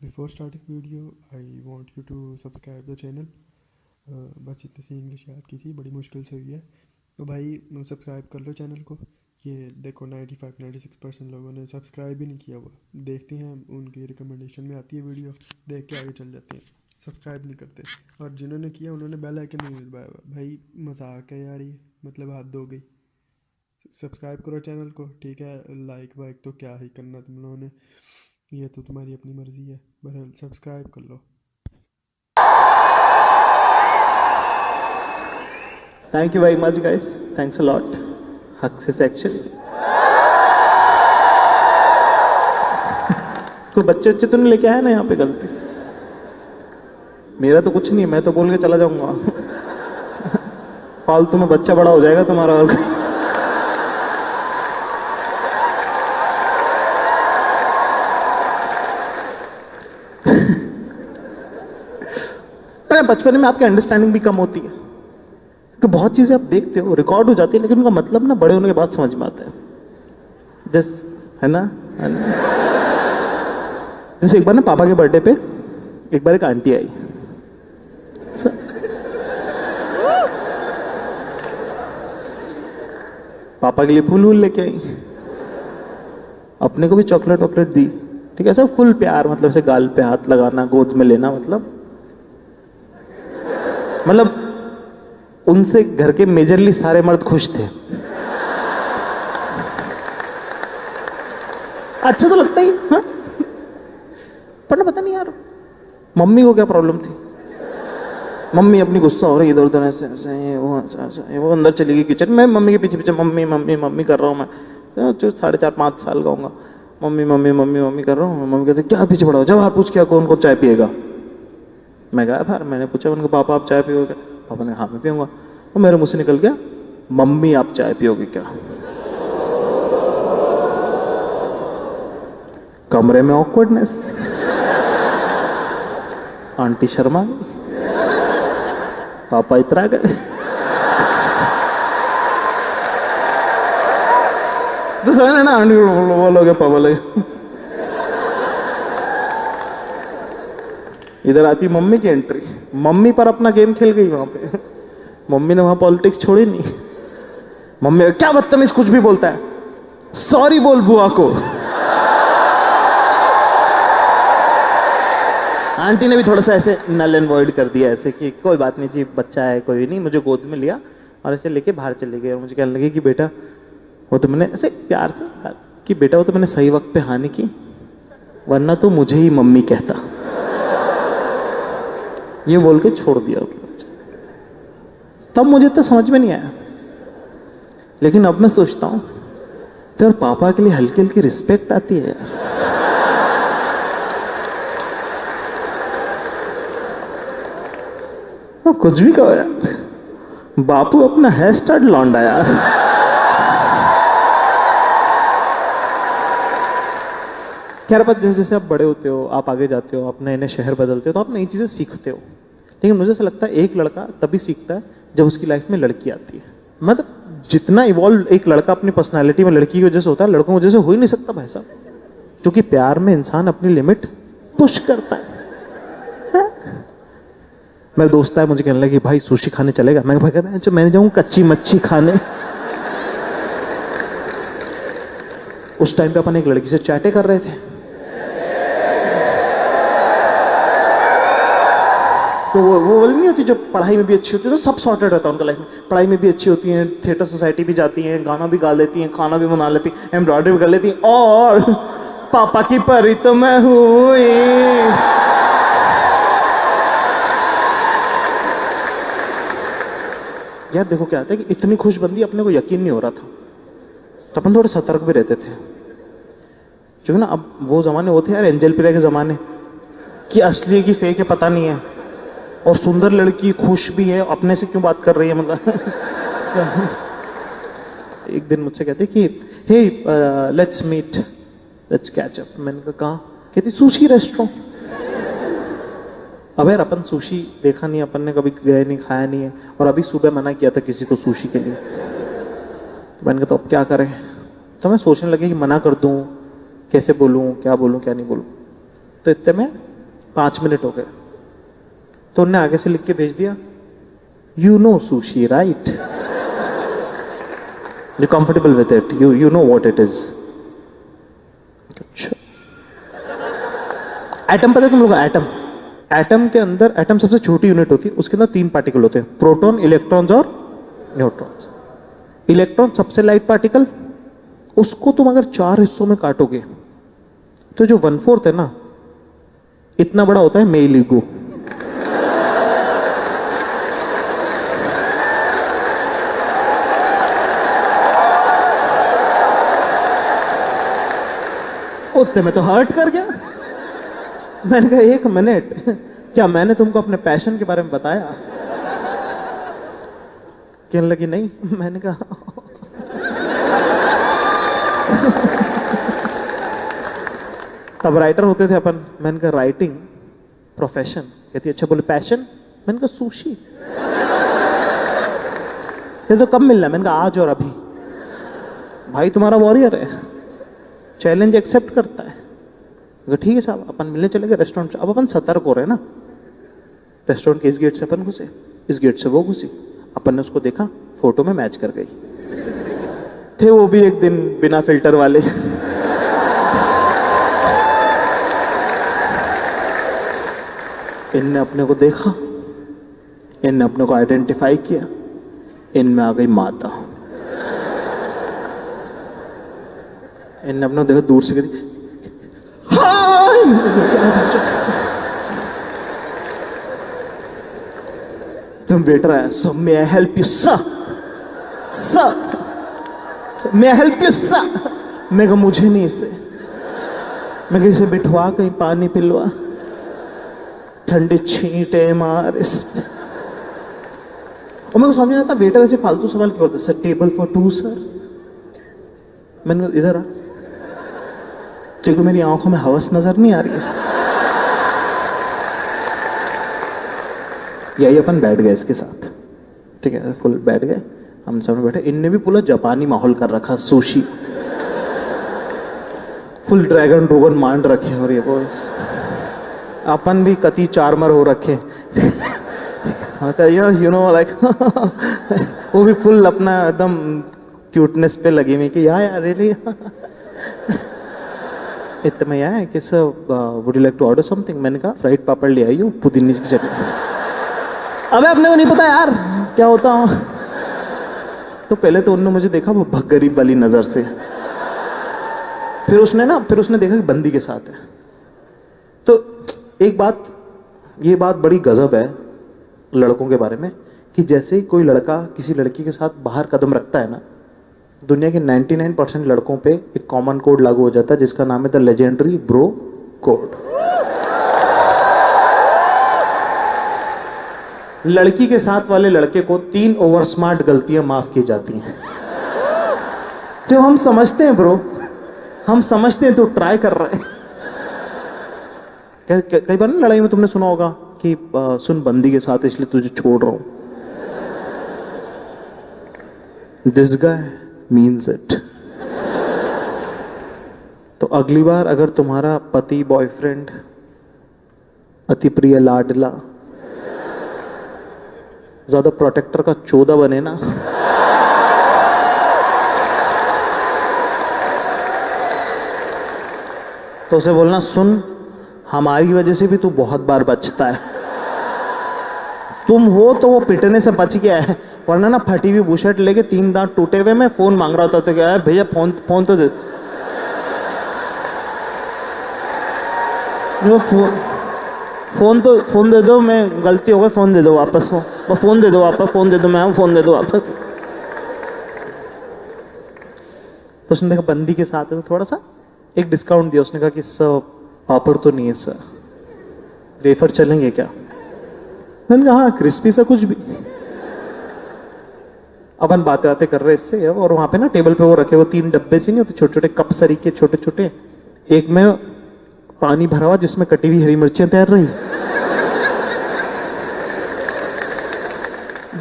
Before starting video, I want you to subscribe the channel. बस इतनी सी English याद की थी, बड़ी मुश्किल से हुई है। तो भाई सब्सक्राइब कर लो चैनल को। ये देखो 95-96% लोगों ने सब्सक्राइब ही नहीं किया हुआ। देखते हैं उनकी रिकमेंडेशन में आती है वीडियो, देख के आगे चल जाते हैं, सब्सक्राइब नहीं करते। और जिन्होंने किया उन्होंने बेल आइकन नहीं दबाया हुआ। भाई मजाक है यार, ये मतलब हद हो गई। सब्सक्राइब करो चैनल को, ठीक है। लाइक वाइक तो क्या ही करना तुम लोगों ने, ये तो तुम्हारी अपनी मर्ज़ी है। बहरहाल सब्सक्राइब कर लो। Thank you very much, guys. Thanks a lot. हक से सेक्शन कोई बच्चे तो नहीं लेके आया ना यहाँ पे गलती से? मेरा तो कुछ नहीं, मैं तो बोल के चला जाऊंगा। फालतू में बच्चा बड़ा हो जाएगा तुम्हारा। और बचपन में आपकी अंडरस्टैंडिंग भी कम होती है, कि बहुत चीजें आप देखते हो रिकॉर्ड हो जाती है, लेकिन उनका मतलब ना बड़े होने के बाद समझ में आता है। है ना? जैसे एक बार ना पापा के बर्थडे पे एक बार एक आंटी आई। पापा के लिए फूल वूल लेके आई, अपने को भी चॉकलेट वॉकलेट दी, ठीक है। सब फुल प्यार, मतलब से गाल पे हाथ लगाना, गोद में लेना, मतलब उनसे घर के मेजरली सारे मर्द खुश थे। अच्छा तो लगता ही, हाँ। पर ना पता नहीं यार मम्मी को क्या प्रॉब्लम थी। मम्मी अपनी गुस्सा हो रही, इधर उधर ऐसे ऐसे वो अंदर चली गई किचन में, मम्मी के पीछे पीछे मम्मी मम्मी मम्मी कर रहा हूँ मैं। 4.5-5 साल का हूँगा। मम्मी मम्मी मम्मी मम्मी कर रहा हूँ। मम्मी कहते क्या पीछे पड़ा हो, जब बाहर पूछ क्या कौन कौन चाय पिएगा। मैं गया बाहर, मैंने पूछा उनको पापा आप चाय पियोगे? पापा ने हाँ मैं पीऊँगा। और मेरे मुँह से निकल गया मम्मी आप चाय पियोगे क्या? कमरे में ऑकवर्डनेस। आंटी शर्मा गई, पापा इतरा गए। तो समझ ना, आंटी बोलोगे पापा लगे। इधर आती मम्मी की एंट्री, मम्मी पर अपना गेम खेल गई वहां पे। मम्मी ने वहां पॉलिटिक्स छोड़ी नहीं। मम्मी क्या बदतमीज कुछ भी बोलता है, सॉरी बोल बुआ को। आंटी ने भी थोड़ा सा ऐसे नल एंड वॉइड कर दिया, ऐसे कि कोई बात नहीं जी, बच्चा है कोई नहीं। मुझे गोद में लिया और ऐसे लेके बाहर चले गए। और मुझे कहने लगे कि बेटा वो तो मैंने ऐसे प्यार से कि बेटा वो तो मैंने सही वक्त पे हानि की, वरना तो मुझे ही मम्मी कहता। ये बोल के छोड़ दिया। तब मुझे तो समझ में नहीं आया, लेकिन अब मैं सोचता हूं तो पापा के लिए हल्की हल्की रिस्पेक्ट आती है यार। कुछ भी कहो यार, बापू अपना हेयर स्टाइल लौंडा यार। खैर बात, जैसे जैसे आप बड़े होते हो, आप आगे जाते हो, आप नए नए शहर बदलते हो, तो आप नई चीजें सीखते हो। लेकिन मुझे ऐसा लगता है एक लड़का तभी सीखता है जब उसकी लाइफ में लड़की आती है। मतलब जितना इवॉल्व एक लड़का अपनी पर्सनालिटी में लड़की की वजह से होता है, लड़कों की वजह से हो ही नहीं सकता भाई साहब। क्योंकि प्यार में इंसान अपनी लिमिट पुश करता है। मेरा दोस्त है, मुझे कहने लगा कि भाई सुशी खाने चलेगा। मैं कहा मैंने जाऊँ कच्ची मच्छी खाने। उस टाइम पे अपन एक लड़की से चैटे कर रहे थे, तो वो नहीं होती जो पढ़ाई में भी अच्छी होती है, तो सब सॉर्टेड रहता है उनका लाइफ में। पढ़ाई में भी अच्छी होती हैं, थिएटर सोसाइटी भी जाती हैं, गाना भी गा लेती हैं, खाना भी बना लेती हैं, एम्ब्रॉयडरी भी कर लेती हैं, और पापा की परी तो मैं हुई। यार देखो क्या आता है कि इतनी खुशबंदी अपने को यकीन नहीं हो रहा था, तो अपन थोड़े सतर्क भी रहते थे। क्योंकि ना अब वो जमाने होते यार, एंजल प्रिया के जमाने, कि असली है कि फेक है पता नहीं है, और सुंदर लड़की खुश भी है, अपने से क्यों बात कर रही है मतलब। एक दिन मुझसे कहते कि hey let's meet, let's catch up. मैंने कहा कहती सुशी रेस्टोरेंट। अब यार अपन सुशी देखा नहीं, अपन ने कभी गए नहीं, खाया नहीं है, और अभी सुबह मना किया था किसी को सुशी के लिए। तो मैंने कहा तो अब क्या करें। तो मैं सोचने लगे कि मना कर दूं, कैसे बोलूं, क्या बोलूं क्या नहीं बोलूं। तो इतने में 5 मिनट हो गए। तो उनने आगे से लिख के भेज दिया, you know sushi right, you comfortable with it, you know what it is. अच्छा, एटम पता है तुम लोग? एटम के अंदर, एटम सबसे छोटी यूनिट होती है, उसके अंदर 3 पार्टिकल होते हैं, प्रोटॉन, इलेक्ट्रॉन्स और न्यूट्रॉन्स। इलेक्ट्रॉन सबसे लाइट पार्टिकल, उसको तुम अगर 4 हिस्सों में काटोगे तो जो 1/4 है ना, इतना बड़ा होता है मेल ईगो। उतने में तो हर्ट कर गया। मैंने कहा 1 मिनट, क्या मैंने तुमको अपने पैशन के बारे में बताया? कहने लगी नहीं। मैंने कहा तब राइटर होते थे अपन। मैंने कहा राइटिंग प्रोफेशन। कहती अच्छा, बोले पैशन? मैंने कहा सुशी। ये तो कब मिलना है? मैंने कहा आज और अभी। भाई तुम्हारा वॉरियर है, चैलेंज एक्सेप्ट करता है। ठीक है साहब, अपन मिलने चले गए रेस्टोरेंट से। अब अपन सतर्क हो रहे हैं ना, रेस्टोरेंट के इस गेट से अपन घुसे, इस गेट से वो घुसी। अपन ने उसको देखा, फोटो में मैच कर गई। थे वो भी एक दिन बिना फिल्टर वाले। इनने अपने को देखा, इनने अपने को आइडेंटिफाई किया, इनमें आ गई माता। इनने अपने को देखा दूर से, कहती तुम वेटर आया, sir may I help you sir, sir may I help you sir. मैं कहा मुझे नहीं, इसे मैं किसे बिठवा, कहीं पानी पिलवा, ठंडे छींटे मार इस। और मेरे को समझ नहीं आता वेटर ऐसे फालतू सवाल क्यों करता है। Sir table for 2 sir. मैंने कहा इधर आ, तेरे को मेरी आंखों में हवस नजर नहीं आ रही है? यही अपन बैठ गए इसके साथ, ठीक है, फुल बैठ गए, हम सब बैठे। इनने भी पूरा जापानी माहौल कर रखा, सुशी, फुल ड्रैगन ड्रोगन मान रखे। और ये बॉयस अपन भी कति चारमर हो रखे। यू नो लाइक वो भी फुल अपना एकदम क्यूटनेस पे लगी हुई कि यार रियली। इतने में आया कि sir would you like to order something. मैंने कहा फ्राइड पापड़ ले आई हो, पुदीने की चटनी। अबे अपने को नहीं पता यार क्या होता। तो पहले तो उन्होंने मुझे देखा वो गरीब वाली नजर से, फिर उसने देखा कि बंदी के साथ है। तो एक बात, ये बात बड़ी गजब है लड़कों के बारे में, कि जैसे ही कोई लड़का किसी लड़की के साथ बाहर कदम रखता है ना, दुनिया के 99% लड़कों पे एक कॉमन कोड लागू हो जाता है जिसका नाम है द लेजेंडरी ब्रो कोड। लड़की के साथ वाले लड़के को 3 ओवर स्मार्ट गलतियां माफ की जाती हैं। जो हम समझते हैं ब्रो, हम समझते हैं तो ट्राई कर रहे हैं। कई बार ना लड़ाई में तुमने सुना होगा कि सुन बंदी के साथ इसलिए तुझे छोड़ रहा हूं। This guy means it. तो अगली बार अगर तुम्हारा पति, बॉयफ्रेंड, अति प्रिय लाडला ज्यादा प्रोटेक्टर का 14 बने ना, तो उसे बोलना सुन हमारी वजह से भी तू बहुत बार बचता है। तुम हो तो वो पिटने से बच गया है, वरना ना फटी हुई बुशर्ट लेके 3 दांत टूटे हुए में फोन मांग रहा होता तो क्या है भैया फोन तो दे। फोन दे दो, मैं गलती हो गई, फोन दे दो वापस, फोन दे दो वापस, फोन दे दो, मैं फोन दे दो वापस। तो उसने देखा बंदी के साथ है तो थोड़ा सा एक डिस्काउंट दिया। उसने कहा कि सर पापड़ तो नहीं है सर, वेफर चलेंगे क्या? मैंने कहा हाँ क्रिस्पी सा कुछ भी। अपन बातें कर रहे इससे, और वहां पे ना टेबल पे वो रखे वो 3 डब्बे से नहीं होते छोटे छोटे कप सरी के, छोटे छोटे। एक में पानी भरा हुआ जिसमें कटी हुई हरी मिर्चें तैर रही,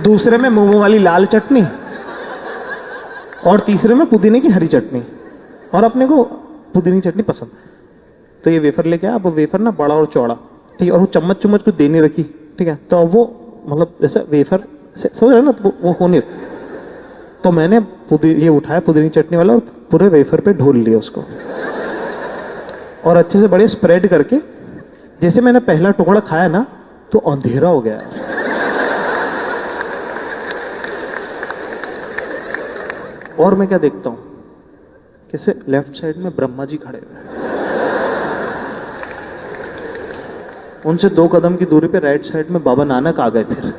दूसरे में मोमो वाली लाल चटनी, और तीसरे में पुदीने की हरी चटनी। और अपने को पुदीने की चटनी पसंद। तो ये वेफर लेके आया। अब वेफर ना बड़ा और चौड़ा, ठीक है, और वो चम्मच चम्मच कुछ दे नहीं रखी, ठीक है, तो अब वो मतलब जैसे वेफर समझ रहे ना, तो वो हो नहीं, तो मैंने ये उठाया पुदीने की चटनी वाला और पूरे वेफर पे ढोल लिया उसको, और अच्छे से बड़े स्प्रेड करके, जैसे मैंने पहला टुकड़ा खाया ना तो अंधेरा हो गया। और मैं क्या देखता हूं, कैसे लेफ्ट साइड में ब्रह्मा जी खड़े हुए, उनसे 2 कदम की दूरी पे राइट साइड में बाबा नानक आ गए। फिर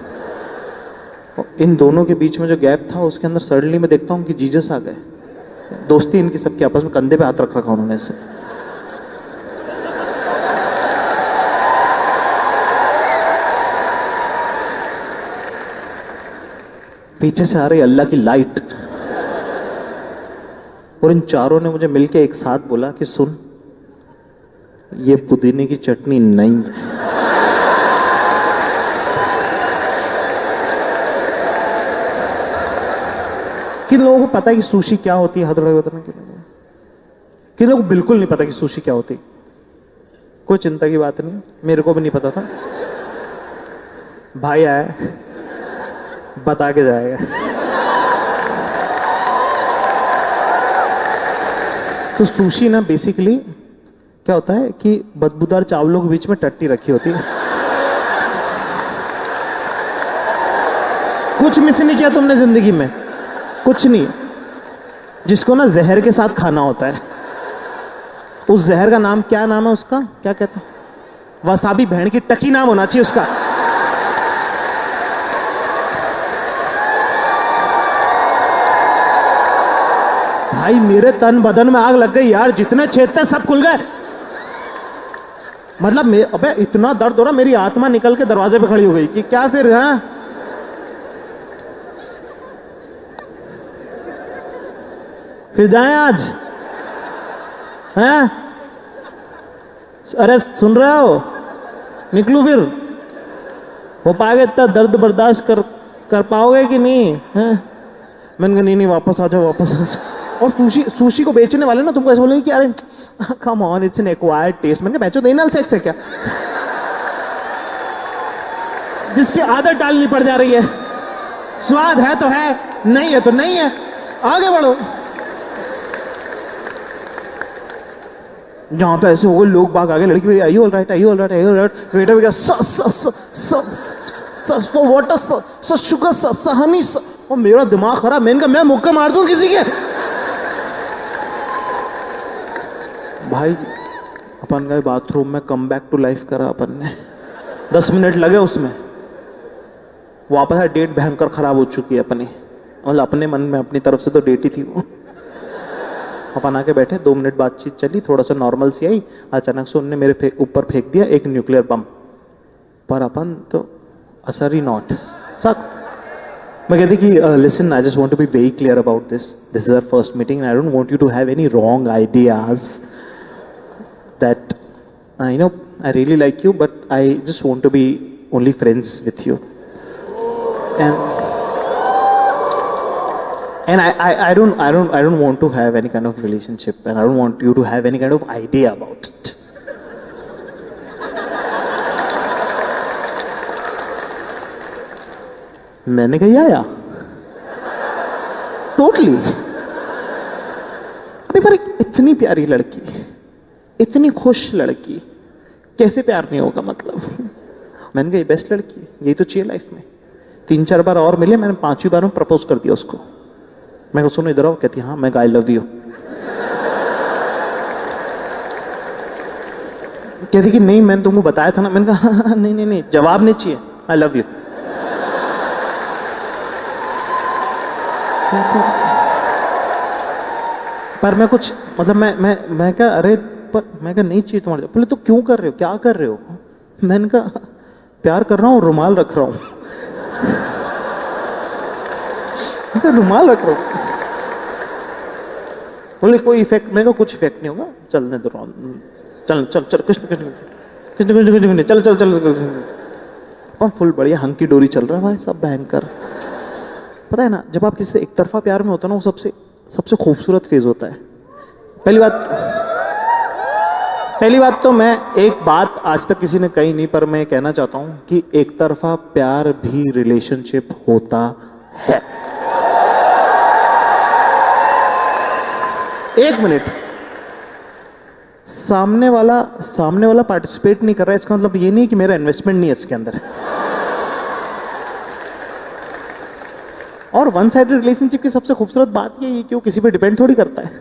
इन दोनों के बीच में जो गैप था उसके अंदर सडनली मैं देखता हूँ कि जीसस आ गए। दोस्ती इनकी सबके आपस में, कंधे पे हाथ रख रखा उन्होंने इससे। पीछे से आ रही अल्लाह की लाइट, और इन चारों ने मुझे मिलके एक साथ बोला कि सुन, ये पुदीने की चटनी नहीं है। किन लोगों को पता है कि सुशी क्या होती है? हाथ उठाकर बताना किन लोगों को बिल्कुल नहीं पता कि सुशी क्या होती? कोई चिंता की बात नहीं, मेरे को भी नहीं पता था। भाई आया, बता के जाएगा। तो सुशी ना बेसिकली क्या होता है कि बदबूदार चावलों के बीच में टट्टी रखी होती है। कुछ मिस नहीं किया तुमने जिंदगी में, कुछ नहीं। जिसको ना जहर के साथ खाना होता है, उस जहर का नाम क्या नाम है उसका, क्या कहते हैं? वसाबी भेड़ की टकी नाम होना चाहिए उसका। भाई मेरे तन बदन में आग लग गई यार, जितने छेद थे सब खुल गए। मतलब अबे इतना दर्द हो रहा, मेरी आत्मा निकल के दरवाजे पे खड़ी हो गई कि क्या फिर है। फिर जाएं आज हैं? अरे सुन रहे हो, निकलूं फिर? हो पाएगा इतना दर्द बर्दाश्त कर पाओगे कि नहीं हैं? मैंने कहा नहीं वापस आ जाओ, वापस आ जाओ। और सुशी को बेचने वाले ना तुमको ऐसे बोलेंगे कि अरे come on, it's an acquired taste. मैंने कहा बेचो, एनल सेक्स है क्या? जिसकी आदत डालनी पड़ जा रही है। स्वाद है तो है, नहीं है तो नहीं है, आगे बढ़ो। जहां पे ऐसे हो गए लोग बाग आगे, लड़की आई ऑल राइट, आई ऑल राइट, आई ऑल राइट, वेटर भी वाटर शुगर हनी, और मेरा दिमाग खराब। मैंने कहा मैं मुक्का मार दूं किसी के। भाई अपन गए बाथरूम में, कम बैक टू लाइफ करा अपन ने। 10 मिनट लगे उसमें, वापस है। डेट भयंकर खराब हो चुकी है अपनी, मतलब अपने मन में, अपनी तरफ से तो डेट ही थी वो। अपन आके बैठे, 2 मिनट बातचीत चली, थोड़ा सा नॉर्मल सी आई, अचानक से उनने मेरे ऊपर फेंक दिया एक न्यूक्लियर बम। पर अपन तो असर ही नॉट सख्त। मैं कहती कि listen, I just want to be very clear about this is our first meeting, I don't want you to have any wrong ideas that I know I really like you, but I just want to be only friends with you, and I don't want to have any kind of relationship, and I don't want you to have any kind of idea about it. मैंने कहा या totally. अरे पर इतनी प्यारी लड़की, इतनी खुश लड़की, कैसे प्यार नहीं होगा? मतलब मैंने कहा ये बेस्ट लड़की, यही तो चाहिए लाइफ में। 3-4 बार और मिले, मैंने 5वीं बार में प्रपोज कर दिया उसको। मैं सुनो इधर आओ, कहती हाँ। मैं आई लव यू। कहती कि नहीं मैंने तुमको बताया था ना। मैंने कहा हाँ, नहीं जवाब नहीं चाहिए, आई लव यू। पर मैं कुछ मतलब मैं क्या, अरे पर मैं क्या नहीं चाहिए तुम्हारे। बोले तो क्यों कर रहे हो, क्या कर रहे हो? मैंने कहा प्यार कर रहा हूँ, रुमाल रख रहा हूँ। रुमाल रख रहा हूँ। बोले कोई इफेक्ट? मैं कुछ इफेक्ट नहीं होगा, चलने दो। चल चल चल कृष्ण कृष्ण कृष्ण कृष्ण कृष्ण चल चल चल। और फुल बढ़िया हंकी डोरी चल रहा है भाई, सब भयंकर। पता है ना, जब आप किसी से एक तरफा प्यार में होता है ना, वो सबसे खूबसूरत फेज होता है। पहली बात पहली बात तो मैं एक बात आज तक किसी ने कही नहीं, पर मैं कहना चाहता हूं कि एक तरफा प्यार भी रिलेशनशिप होता है। एक मिनट, सामने वाला पार्टिसिपेट नहीं कर रहा है, इसका मतलब ये नहीं कि मेरा इन्वेस्टमेंट नहीं है इसके अंदर। और वन साइडेड रिलेशनशिप की सबसे खूबसूरत बात ये है कि वो किसी पे डिपेंड थोड़ी करता है,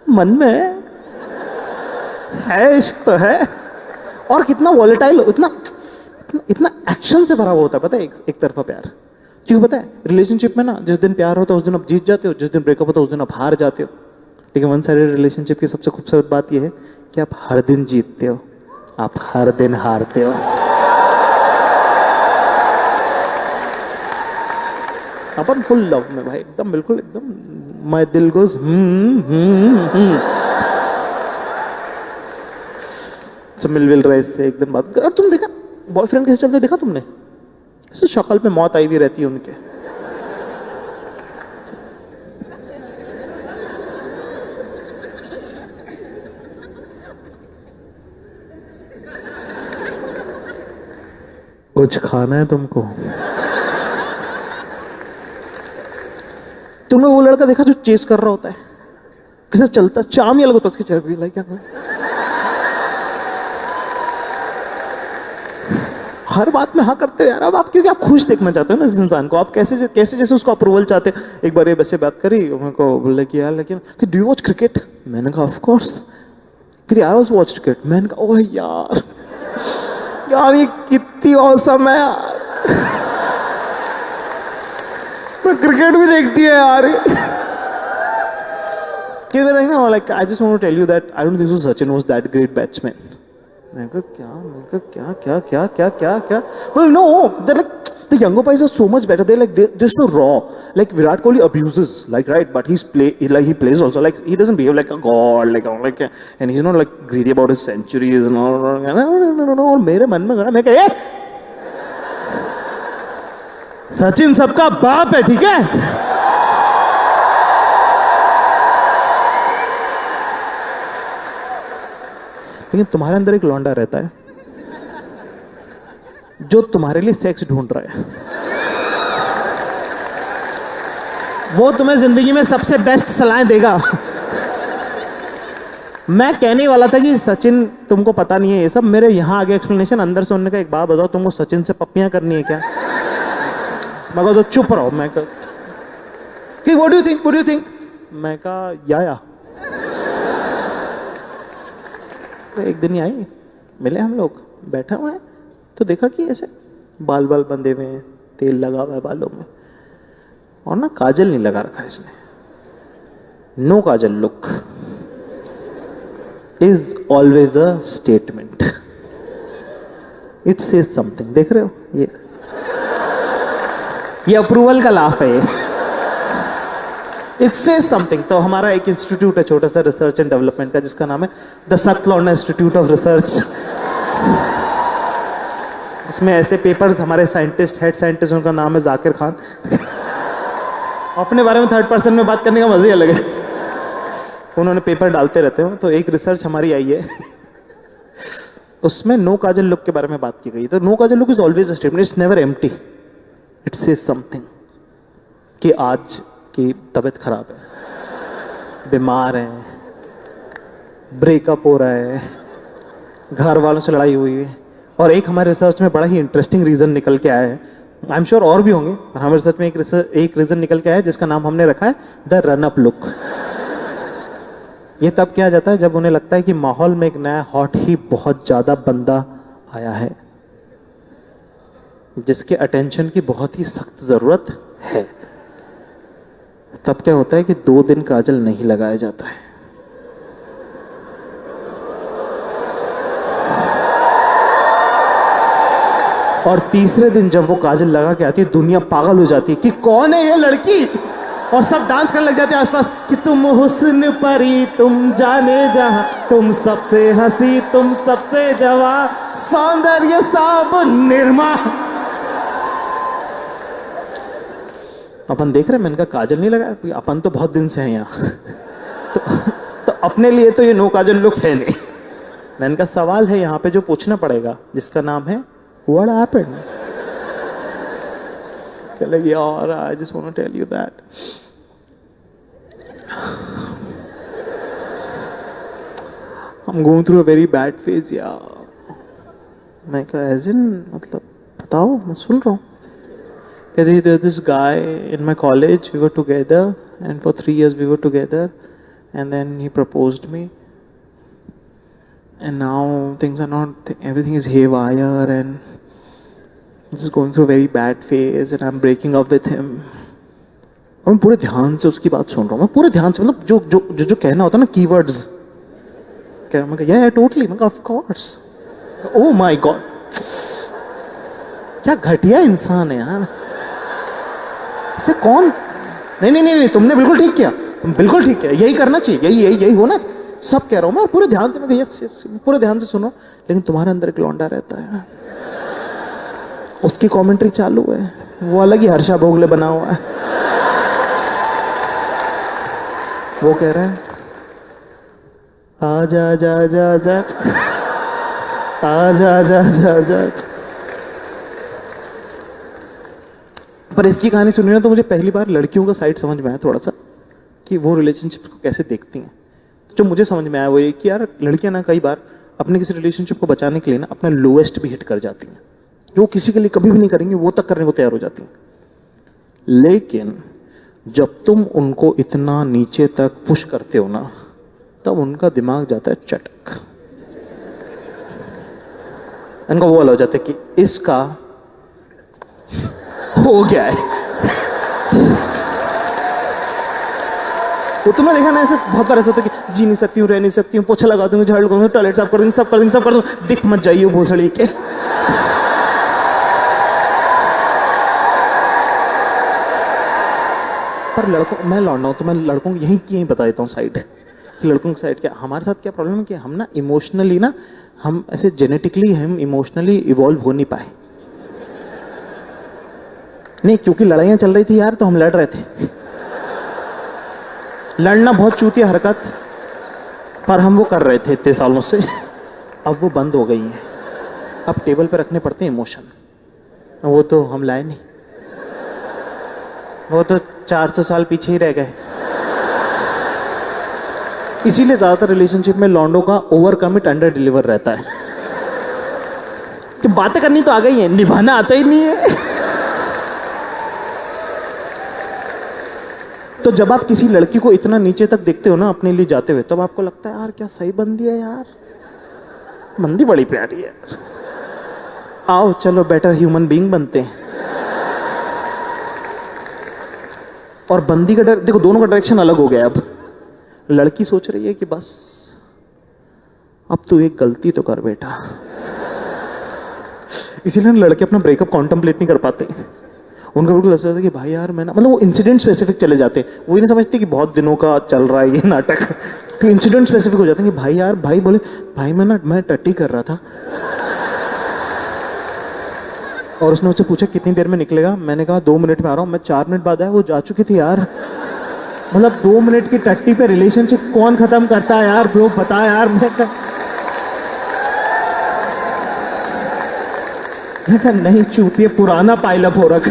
मन में है, इश्क तो है। और कितना वॉलेटाइल, इतना एक्शन से भरा हुआ होता है, पता है एक तरफा प्यार। क्योंकि पता है रिलेशनशिप में ना, जिस दिन प्यार होता है उस दिन आप जीत जाते हो, जिस दिन ब्रेकअप होता है उस दिन आप हार जाते हो। लेकिन वन साइडेड रिलेशनशिप की सबसे खूबसूरत बात यह है कि आप हर दिन जीतते हो, आप हर दिन हारते हो। अपन फुल लव में भाई, एकदम बिल्कुल एकदम माय दिल गोज मिल रहा है इससे एकदम बात कर। अब तुम देखा बॉयफ्रेंड कैसे चलते, देखा तुमने? ऐसे शक्ल पे मौत आई भी रहती है उनके। कुछ खाना है तुमको? तुमने वो लड़का देखा जो चेस कर रहा होता है, कैसे चलता, चाम ही अलग होता है उसके चेहरे पे, लाइक हर बात में हाँ करते हो यार। अब आप क्योंकि आप खुश देखना चाहते हो ना इस इंसान को, आप कैसे जैसे उसको अप्रूवल चाहते हो। एक बार ये वैसे बात करी, मेरे को बोले कि यार लेकिन कि डू यू वॉच क्रिकेट? मैंने कहा ऑफ कोर्स। कि आई आल्सो वॉच क्रिकेट। मैंने कहा ओह यार ये कितनी औसम है यार, मैं क्रिकेट भी देखती है यार। कि मेरा ना like I just want to tell you that I don't think so Sachin was that great batsman. मैं क्या well no, they're like the younger guys are so much better, they're so raw. Like Virat Kohli abuses, like, right, but he plays also, like he doesn't behave like a god, like and he's not like greedy about his centuries and all. No, और मेरे मन में गया, मैं कहा सचिन सबका बाप है, ठीक है? लेकिन तुम्हारे अंदर एक लौंडा रहता है जो तुम्हारे लिए सेक्स ढूंढ रहा है। वो तुम्हें जिंदगी में सबसे बेस्ट सलाहें देगा। मैं कहने वाला था कि सचिन तुमको पता नहीं है ये सब, मेरे यहां आगे एक्सप्लेनेशन अंदर से उन्होंने कहा एक बात बताओ, तुमको सचिन से पप्पियां करनी है क्या? मैं कहा तो चुप रहो। मैं कहा कि व्हाट डू यू थिंक? मैं कहा या तो एक दिन ही आई, मिले हम लोग, बैठा हुआ है तो देखा कि ऐसे बाल बंधे हुए हैं, तेल लगा हुआ है बालों में, और ना काजल नहीं लगा रखा इसने। No kajal look is always a statement, it says something. देख रहे हो ये अप्रूवल का लाफ है ये। It says something. तो हमारा एक इंस्टीट्यूट है छोटा सा रिसर्च एंड डेवलपमेंट का, जिसका नाम है द सख्त लौंडा इंस्टीट्यूट ऑफ रिसर्च। इसमें ऐसे पेपर्स, हमारे साइंटिस्ट, हेड साइंटिस्ट, उनका नाम है जाकिर खान। अपने बारे में थर्ड पर्सन में बात करने का मजा ही अलग है। उन्होंने पेपर डालते रहते हो। तो एक रिसर्च हमारी आई है, उसमें नो काजल लुक के बारे में बात की गई। तो no kajal look is always a statement, it's never empty, it says something कि आज की तबीयत खराब है, बीमार है, ब्रेकअप हो रहा है, घर वालों से लड़ाई हुई है। और एक हमारे रिसर्च में बड़ा ही इंटरेस्टिंग रीज़न निकल के आया है, आई एम श्योर और भी होंगे, हमारे रिसर्च में एक रीज़न निकल के आया है जिसका नाम हमने रखा है द रन अप लुक। ये तब किया जाता है जब उन्हें लगता है कि माहौल में एक नया हॉट ही बहुत ज़्यादा बंदा आया है जिसके अटेंशन की बहुत ही सख्त ज़रूरत है। तब क्या होता है कि 2 दिन काजल नहीं लगाया जाता है। और तीसरे दिन जब वो काजल लगा के आती है, दुनिया पागल हो जाती है कि कौन है ये लड़की, और सब डांस करने लग जाते हैं आसपास कि तुम हुस्न परी, तुम जाने जहां, तुम सबसे हंसी, तुम सबसे जवां, सौंदर्य सब निर्मा। अपन देख रहे हैं, मैंने कहा काजल नहीं लगाया, अपन तो बहुत दिन से हैं यहाँ। तो अपने लिए तो ये नो काजल लुक है नहीं, मैंने कहा सवाल है यहाँ पे जो पूछना पड़ेगा, जिसका नाम है व्हाट हैपेंड। कह लगी यार I just want to tell you that I'm going through a very bad phase यार। मैं कहा एज इन मतलब बताओ, मैं सुन रहा हूँ। कहती there's this guy in my college, we were together and for 3 years we were together and then he proposed me and now things are not, everything is haywire and this is going through a very bad phase and I'm breaking up with him। और मैं पूरे ध्यान से उसकी बात सुन रहा हूँ, मैं पूरे ध्यान से, मतलब जो जो जो, जो कहना होता है ना कीवर्ड्स, कह रहा मैं या टोटली, मैं of course, oh my God, क्या घटिया इंसान है यार, इसे कौन, नहीं नहीं नहीं तुमने बिल्कुल ठीक किया, तुम बिल्कुल ठीक किया, यही करना चाहिए, यही यही यही हो ना, सब कह रहा हूँ मैं, और पूरे ध्यान से, मैं यस यस पूरे ध्यान से सुनो, लेकिन तुम्हारे अंदर एक लौंडा रहता है, उसकी कमेंट्री चालू है, वो अलग ही हर्षा भोगले बना हुआ है, वो कह रहा है आजा जा जा जा आजा जा जा जा। पर इसकी कहानी सुनी ना तो मुझे पहली बार लड़कियों का साइड समझ में आया थोड़ा सा, कि वो रिलेशनशिप को कैसे देखती हैं। जो मुझे समझ में आया वो ये कि यार लड़कियां ना कई बार अपने किसी रिलेशनशिप को बचाने के लिए ना अपना लोएस्ट भी हिट कर जाती हैं, जो किसी के लिए कभी भी नहीं करेंगी वो तक करने को तैयार हो जाती हैं। लेकिन जब तुम उनको इतना नीचे तक पुश करते हो ना, तब उनका दिमाग जाता है चटक, इनका वो वाला हो जाता है कि इसका हो गया है। वो तुमने देखा ना, ऐसे बहुत बार ऐसा होता है कि जी नहीं सकती हूँ, रह नहीं सकती हूँ, पोछा लगा दूंगी, झाड़ लगाऊंगी, टॉयलेट साफ कर दूंगी, सब कर दूंगी, सब कर दूंगी, दिख मत जाइए भोसड़ी के। पर लड़कों, मैं लौंडा हूं तो मैं लड़कों को यही बता देता हूँ साइड, कि लड़कों की साइड क्या, हमारे साथ क्या प्रॉब्लम है कि हम ना इमोशनली ना, हम ऐसे जेनेटिकली हम इमोशनली इवॉल्व हो नहीं पाए। नहीं, क्योंकि लड़ाइयाँ चल रही थी यार तो हम लड़ रहे थे, लड़ना बहुत चूतिया हरकत, पर हम वो कर रहे थे इतने सालों से, अब वो बंद हो गई है। अब टेबल पे रखने पड़ते हैं इमोशन, वो तो हम लाए नहीं, वो तो 400 साल पीछे ही रह गए। इसीलिए ज्यादातर रिलेशनशिप में लॉन्डो का ओवर कमिट अंडर डिलीवर रहता है, कि बातें करनी तो आ गई है, निभाना आता ही नहीं है। तो जब आप किसी लड़की को इतना नीचे तक देखते हो ना अपने लिए जाते हुए, तब आपको लगता है यार क्या सही बंदी है यार, बंदी बड़ी प्यारी है, आओ चलो बेटर ह्यूमन बीइंग बनते हैं। और बंदी का डर देखो, दोनों का डायरेक्शन अलग हो गया। अब लड़की सोच रही है कि बस अब तू एक गलती तो कर बेटा, इसीलिए लड़के अपना ब्रेकअप कॉन्टेम्पलेट नहीं कर पाते। उनका बिल्कुल ऐसा होता है कि भाई यार मैं ना, मतलब वो इंसिडेंट स्पेसिफिक चले जाते हैं, वो ही नहीं समझते कि बहुत दिनों का चल रहा है ये नाटक, तो इंसिडेंट स्पेसिफिक हो जाते हैं कि भाई यार, भाई बोले भाई मैं टट्टी कर रहा था, और उसने मुझसे पूछा कितनी देर में निकलेगा, मैंने कहा 2 मिनट में आ रहा हूँ, मैं 4 मिनट बाद आया, वो जा चुकी थी यार। मतलब 2 मिनट की टट्टी पे रिलेशनशिप कौन खत्म करता है यार ब्रो, बता यार। मैं कहा नहीं चूतिए, पुराना पाइलअप हो रखा।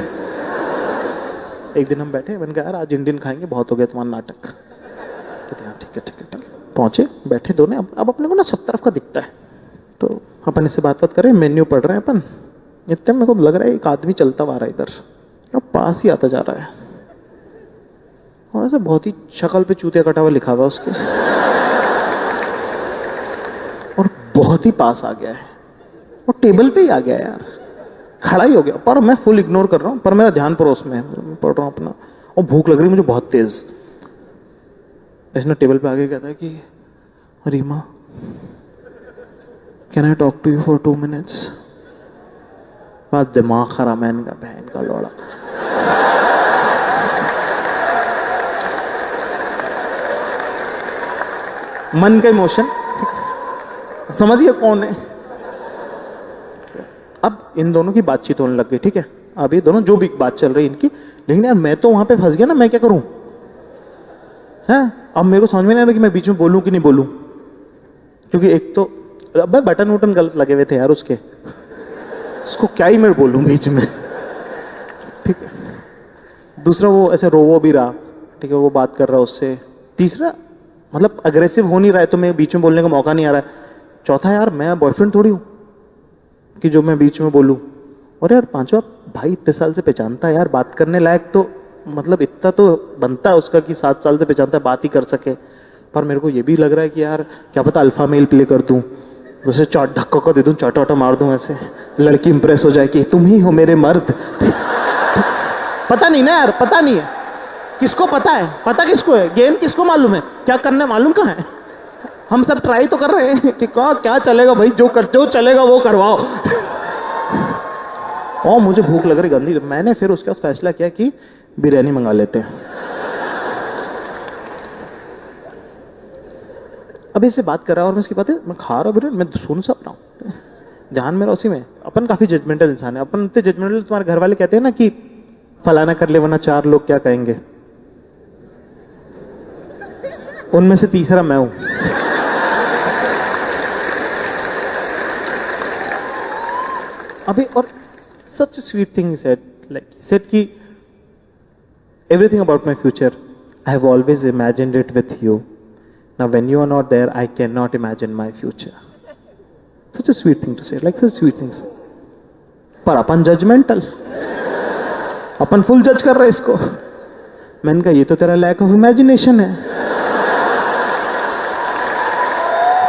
एक दिन हम बैठे, मैंने कहा यार आज इंडियन खाएंगे, बहुत हो गया तुम्हारा नाटक। तो हाँ ठीक है ठीक है ठीक है, पहुंचे बैठे दोनों, अब अपने को ना सब तरफ का दिखता है, तो अपन इससे बात करें, मेन्यू पढ़ रहे हैं अपन, इतने मेरे को लग रहा है एक आदमी चलता हुआ आ रहा है इधर, और पास ही आता जा रहा है, और ऐसे बहुत ही शक्ल पे चूतिया कटा हुआ लिखा हुआ उसके, और बहुत ही पास आ गया है, और टेबल पे ही आ गया यार, खड़ा ही हो गया, पर मैं फुल इग्नोर कर रहा हूँ, पर मेरा ध्यान पड़ोस में है, पढ़ रहा हूँ अपना, और भूख लग रही मुझे बहुत तेज। इसने टेबल पे आके कहता है कि Reema can I talk to you for 2 minutes. बात दिमाग खराब है इनका, बहन का लौड़ा। मन का इमोशन, समझिए कौन है। अब इन दोनों की बातचीत होने लग गई, ठीक है, अब ये दोनों जो भी बात चल रही है इनकी, लेकिन यार मैं तो वहां पे फंस गया ना, मैं क्या करूं है। अब मेरे को समझ में नहीं आ रहा कि मैं बीच में बोलूं कि नहीं बोलूं, क्योंकि एक तो अबे बटन वटन गलत लगे हुए थे यार उसके, उसको क्या ही मैं बोलूँ बीच में, ठीक है। दूसरा वो ऐसे रोवो भी रहा, ठीक है, वो बात कर रहा उससे। तीसरा मतलब अग्रेसिव हो नहीं रहा है तो मैं बीच में बोलने का मौका नहीं आ रहा है। चौथा यार मैं बॉयफ्रेंड थोड़ी हूँ कि जो मैं बीच में बोलूँ। और यार पांचवा, भाई इतने साल से पहचानता है यार, बात करने लायक तो मतलब इतना तो बनता है उसका कि 7 साल से पहचानता है, बात ही कर सके। पर मेरे को ये भी लग रहा है कि यार क्या पता अल्फा मेल प्ले कर दूं, जैसे चाट धक्का को दे दूं, चाटा वाटा मार दूं, ऐसे लड़की इंप्रेस हो जाए कि तुम ही हो मेरे मर्द। पता नहीं ना यार, पता नहीं है किसको पता है, पता किसको है, गेम किसको मालूम है, क्या करना है मालूम कहाँ है। हम सब ट्राई तो कर रहे हैं कि क्या चलेगा भाई, जो चलेगा वो करवाओ। और मुझे भूख लग रही गंदी, मैंने फिर उसके बाद फैसला किया कि बिरयानी मंगा लेते हैं। अभी इससे बात कर रहा और मैं इसकी बातें मैं खा रहा बिरयानी, मैं सुन सब रहा हूँ, ध्यान मेरा उसी में। अपन काफी जजमेंटल इंसान है, अपन इतने जजमेंटल, तुम्हारे घर वाले कहते हैं ना कि फलाना कर ले वरना 4 लोग क्या कहेंगे, उनमें से तीसरा मैं हूं। अभी और such a sweet thing he said, like he said कि everything about my future I have always imagined it with you, now when you are not there I cannot imagine my future. Such a sweet thing to say, like such sweet things. पर अपन judgemental, अपन full जज कर रहे हैं इसको। मैंने कहा ये तो तेरा लैक ऑफ इमेजिनेशन है,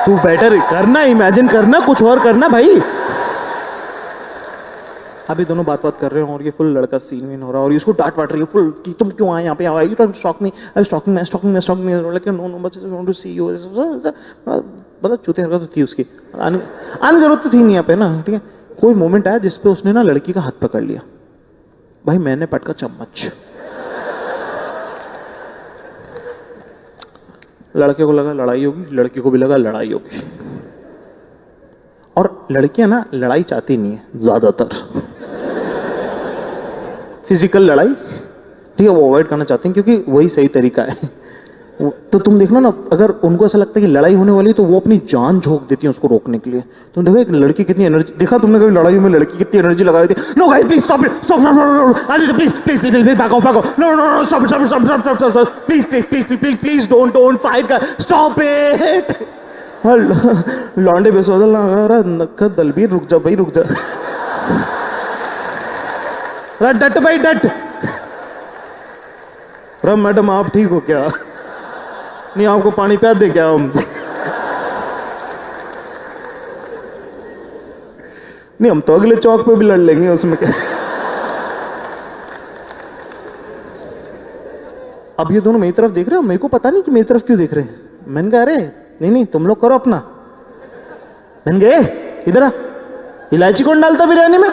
तू बेटर करना, इमेजिन करना, कुछ और करना भाई। अभी दोनों बात कर रहे हो और ये फुल लड़का सीन वीन हो रहा है और इसको डांट वाट रही है फुल कि तुम क्यों आए यहाँ पे, you trying to stalk me, I stalking me, लेकिन no but I want to see you. मतलब चूते हरकत तो थी उसकी, आने जरूरत तो थी नहीं यहाँ पे ना, ठीक है। कोई मोमेंट आया जिसपे उसने ना लड़की का हाथ पकड़ लिया, भाई मैंने पटका चम्मच। लड़के को लगा लड़ाई होगी, लड़की को भी लगा लड़ाई होगी। और लड़कियां ना लड़ाई चाहती नहीं है ज्यादातर, फिजिकल लड़ाई, ठीक है, वो अवॉइड करना चाहते हैं क्योंकि वही सही तरीका है। तो तुम देखना ना, अगर उनको ऐसा लगता है कि लड़ाई होने वाली है तो वो अपनी जान झोंक देती है उसको रोकने के लिए। तुम देखो एक लड़की कितनी एनर्जी, देखा तुमने कभी लड़ाई में लड़की कितनी एनर्जी लगा देती है। No guys please stop it, stop please please please back off, no no no stop stop stop stop stop please please please please please don't fight, stop it. लौंडे बेसोदल ना दलबीर, रुक जा भाई रुक जा, डट भाई डट। मैडम आप ठीक हो क्या, नहीं आपको पानी प्या दे क्या हम, नहीं हम तो अगले चौक पे भी लड़ लेंगे उसमें क्या। अब ये दोनों मेरी तरफ देख रहे हो, मेरे को पता नहीं कि मेरी तरफ क्यों देख रहे हैं। मैंने कहा अरे नहीं तुम लोग करो अपना। मैंने कहा इधर आ, इलायची कौन डालता बिरयानी में।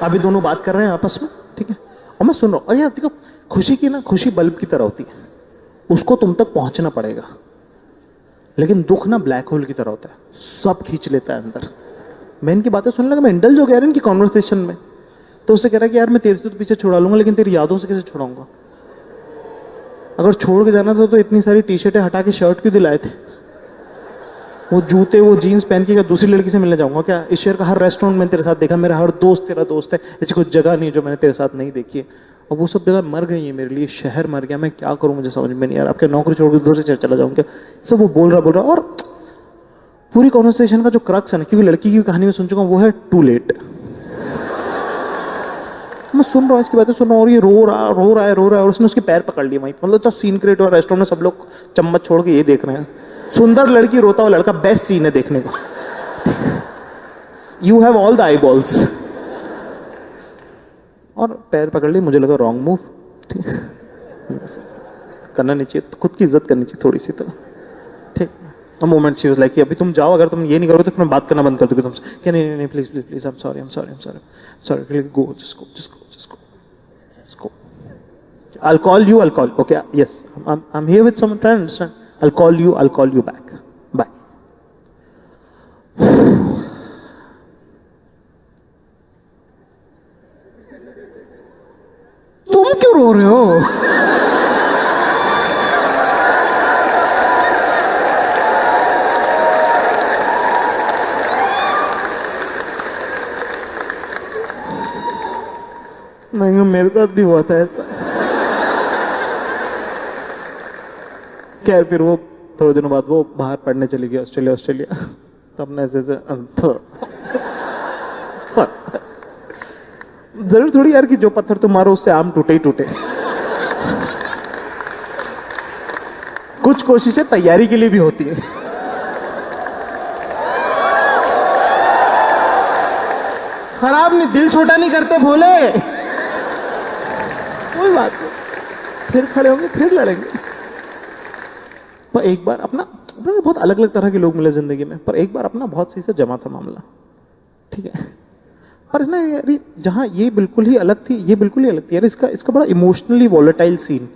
अभी दोनों बात कर रहे हैं आपस में, ठीक है, और मैं सुन रहा हूं। और यार देखो खुशी की ना, खुशी बल्ब की तरह होती है, उसको तुम तक पहुंचना पड़ेगा। लेकिन दुख ना ब्लैक होल की तरह होता है, सब खींच लेता है अंदर। मैं इनकी बातें सुनने लगा, मैं इंडल्ज हो गया इनकी कॉन्वर्सेशन में। तो उससे कह रहा है कि यार मैं तेरे से तो पीछे छुड़ा लूंगा, लेकिन तेरी यादों से कैसे छुड़ाऊंगा। अगर छोड़ के जाना था तो इतनी सारी टी शर्टें हटा के शर्ट क्यों दिलाए थे, वो जूते वो जीन्स पहन के क्या दूसरी लड़की से मिलने जाऊंगा क्या। इस शहर का हर रेस्टोरेंट में तेरे साथ देखा, मेरा हर दोस्त तेरा दोस्त है, ऐसी कोई जगह नहीं जो मैंने तेरे साथ नहीं देखी है। और वो सब जगह मर गई है मेरे लिए, शहर मर गया, मैं क्या करूं मुझे समझ में नहीं यार। आपके नौकरी छोड़ के दूर से चला जाऊं क्या, सब वो बोल रहा। और पूरी कॉन्वर्सेशन का जो क्रक्स है ना, क्योंकि लड़की की कहानी में सुन चुका हूं, वो है टू लेट। मैं सुन रहा हूँ इसकी बातें सुन रहा हूँ और ये रो रहा है और उसने उसके पैर पकड़ लिए वहीं। मतलब तो सीन क्रिएट हुआ, रेस्टोरेंट में सब लोग चम्मच छोड़ के ये देख रहे हैं। सुंदर लड़की रोता हुआ लड़का, बेस्ट सीन है देखने को। You have all the I balls. और पैर पकड़ लिए, मुझे लगा रॉन्ग मूव, करना नहीं चाहिए, खुद की इज्जत करनी चाहिए थोड़ी सी तो, ठीक। मोमेंट शी वाज लाइक अभी तुम जाओ, अगर तुम ये नहीं करोगे तो फिर मैं बात करना बंद कर दूंगी तुमसे। क्या नहीं please please please, I am sorry go, just go. I'll call you. Okay, yes. I'm here with someone, try to understand. I'll call you back. Bye. साथ भी हुआ था ऐसा। खैर फिर वो थोड़े दिनों बाद वो बाहर पढ़ने चली गई, ऑस्ट्रेलिया। तो अपने ऐसे जरूर थोड़ी यार कि जो पत्थर तुम मारो उससे आम टूटे ही टूटे। कुछ कोशिशें तैयारी के लिए भी होती है। खराब नहीं, दिल छोटा नहीं करते भोले। कोई बात नहीं, फिर खड़े होंगे, फिर लड़ेंगे। पर एक बार अपना बहुत अलग अलग तरह के लोग मिले जिंदगी में, पर एक बार अपना बहुत सही से जमा था मामला, ठीक है। पर ना यार जहाँ ये बिल्कुल ही अलग थी, ये बिल्कुल ही अलग थी यार। इसका बड़ा इमोशनली वॉलेटाइल सीन,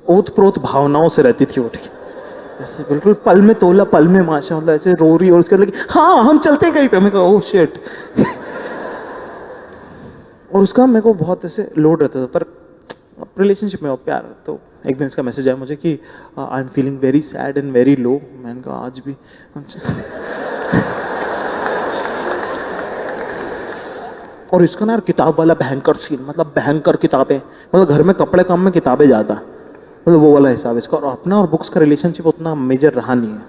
ओत प्रोत भावनाओं से रहती थी उठ के, ऐसे बिल्कुल पल में तोला पल में माशा, मतलब ऐसे रो रही और उसके अंदर हाँ हम चलते हैं कहीं पे। मैं कहा ओह शिट। और उसका मेरे को बहुत ऐसे लोड रहता था। पर रिलेशनशिप में और प्यार, तो एक दिन इसका मैसेज आया मुझे कि I am feeling very sad and very low. मैंने कहा आज भी। और इसका ना किताब वाला भयंकर सीन, मतलब भयंकर किताबें, मतलब घर में कपड़े कम में किताबें ज़्यादा, मतलब वो वाला हिसाब इसका। और अपना और बुक्स का रिलेशनशिप उतना मेजर रहा नहीं है।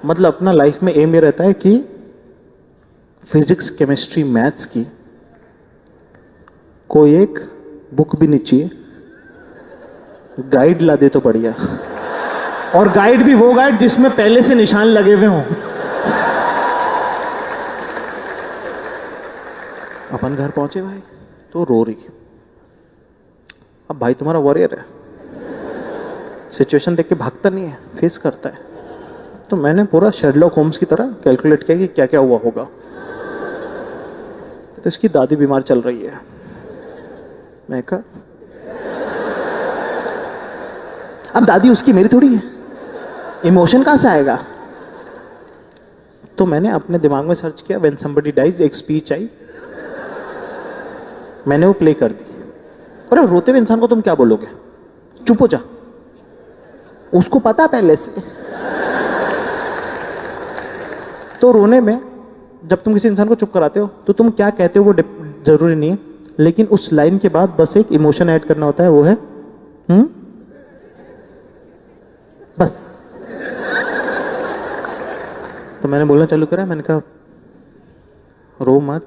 मतलब अपना लाइफ में एम ये रहता है कि फिजिक्स केमिस्ट्री मैथ्स की कोई एक बुक भी नहीं चाहिए, गाइड ला दे तो बढ़िया। और गाइड भी वो गाइड जिसमें पहले से निशान लगे हुए हों। अपन घर पहुंचे भाई तो रो रही। अब भाई तुम्हारा वॉरियर है, सिचुएशन देख के भागता नहीं है, फेस करता है। तो मैंने पूरा शेरलॉक होम्स की तरह कैलकुलेट किया कि क्या क्या हुआ होगा। तो इसकी दादी बीमार चल रही है। मैं कहा अब दादी उसकी मेरी थोड़ी है, इमोशन कहां से आएगा। तो मैंने अपने दिमाग में सर्च किया व्हेन समबडी डाइज, एक स्पीच आई, मैंने वो प्ले कर दी। अरे रोते हुए इंसान को तुम क्या बोलोगे, चुप हो जा, उसको पता पहले से। तो रोने में जब तुम किसी इंसान को चुप कराते हो तो तुम क्या कहते हो वो जरूरी नहीं है, लेकिन उस लाइन के बाद बस एक इमोशन ऐड करना होता है, वो है बस। तो मैंने बोलना चालू करा, मैंने कहा रो मत।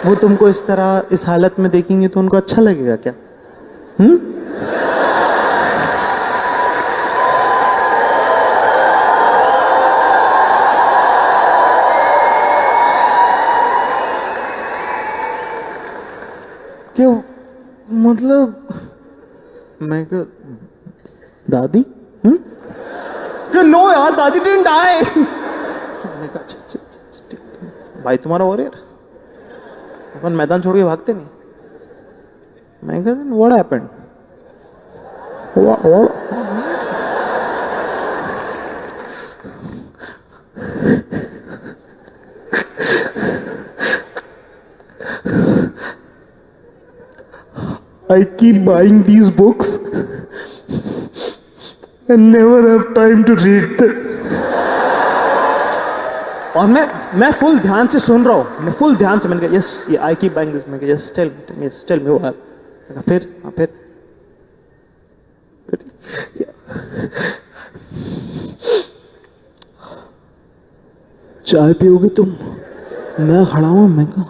वो तुमको इस तरह इस हालत में देखेंगे तो उनको अच्छा लगेगा क्या? क्यों मतलब मैं कहा दादी नो यार दादी डिडंट डाई। मैं कहा अच्छा भाई तुम्हारा वॉरियर, अपन मैदान छोड़ के भागते नहीं। मैं कहा what happened, I keep buying these books and never have time to read them. और मैं फुल ध्यान से सुन रहा हूँ, मैं फुल ध्यान से। मैंने कहा yes I keep buying this. मैं कहा यस टेल मी व्हाट। फिर चाय पियोगे तुम? मैं खड़ा हूँ। मैं कहा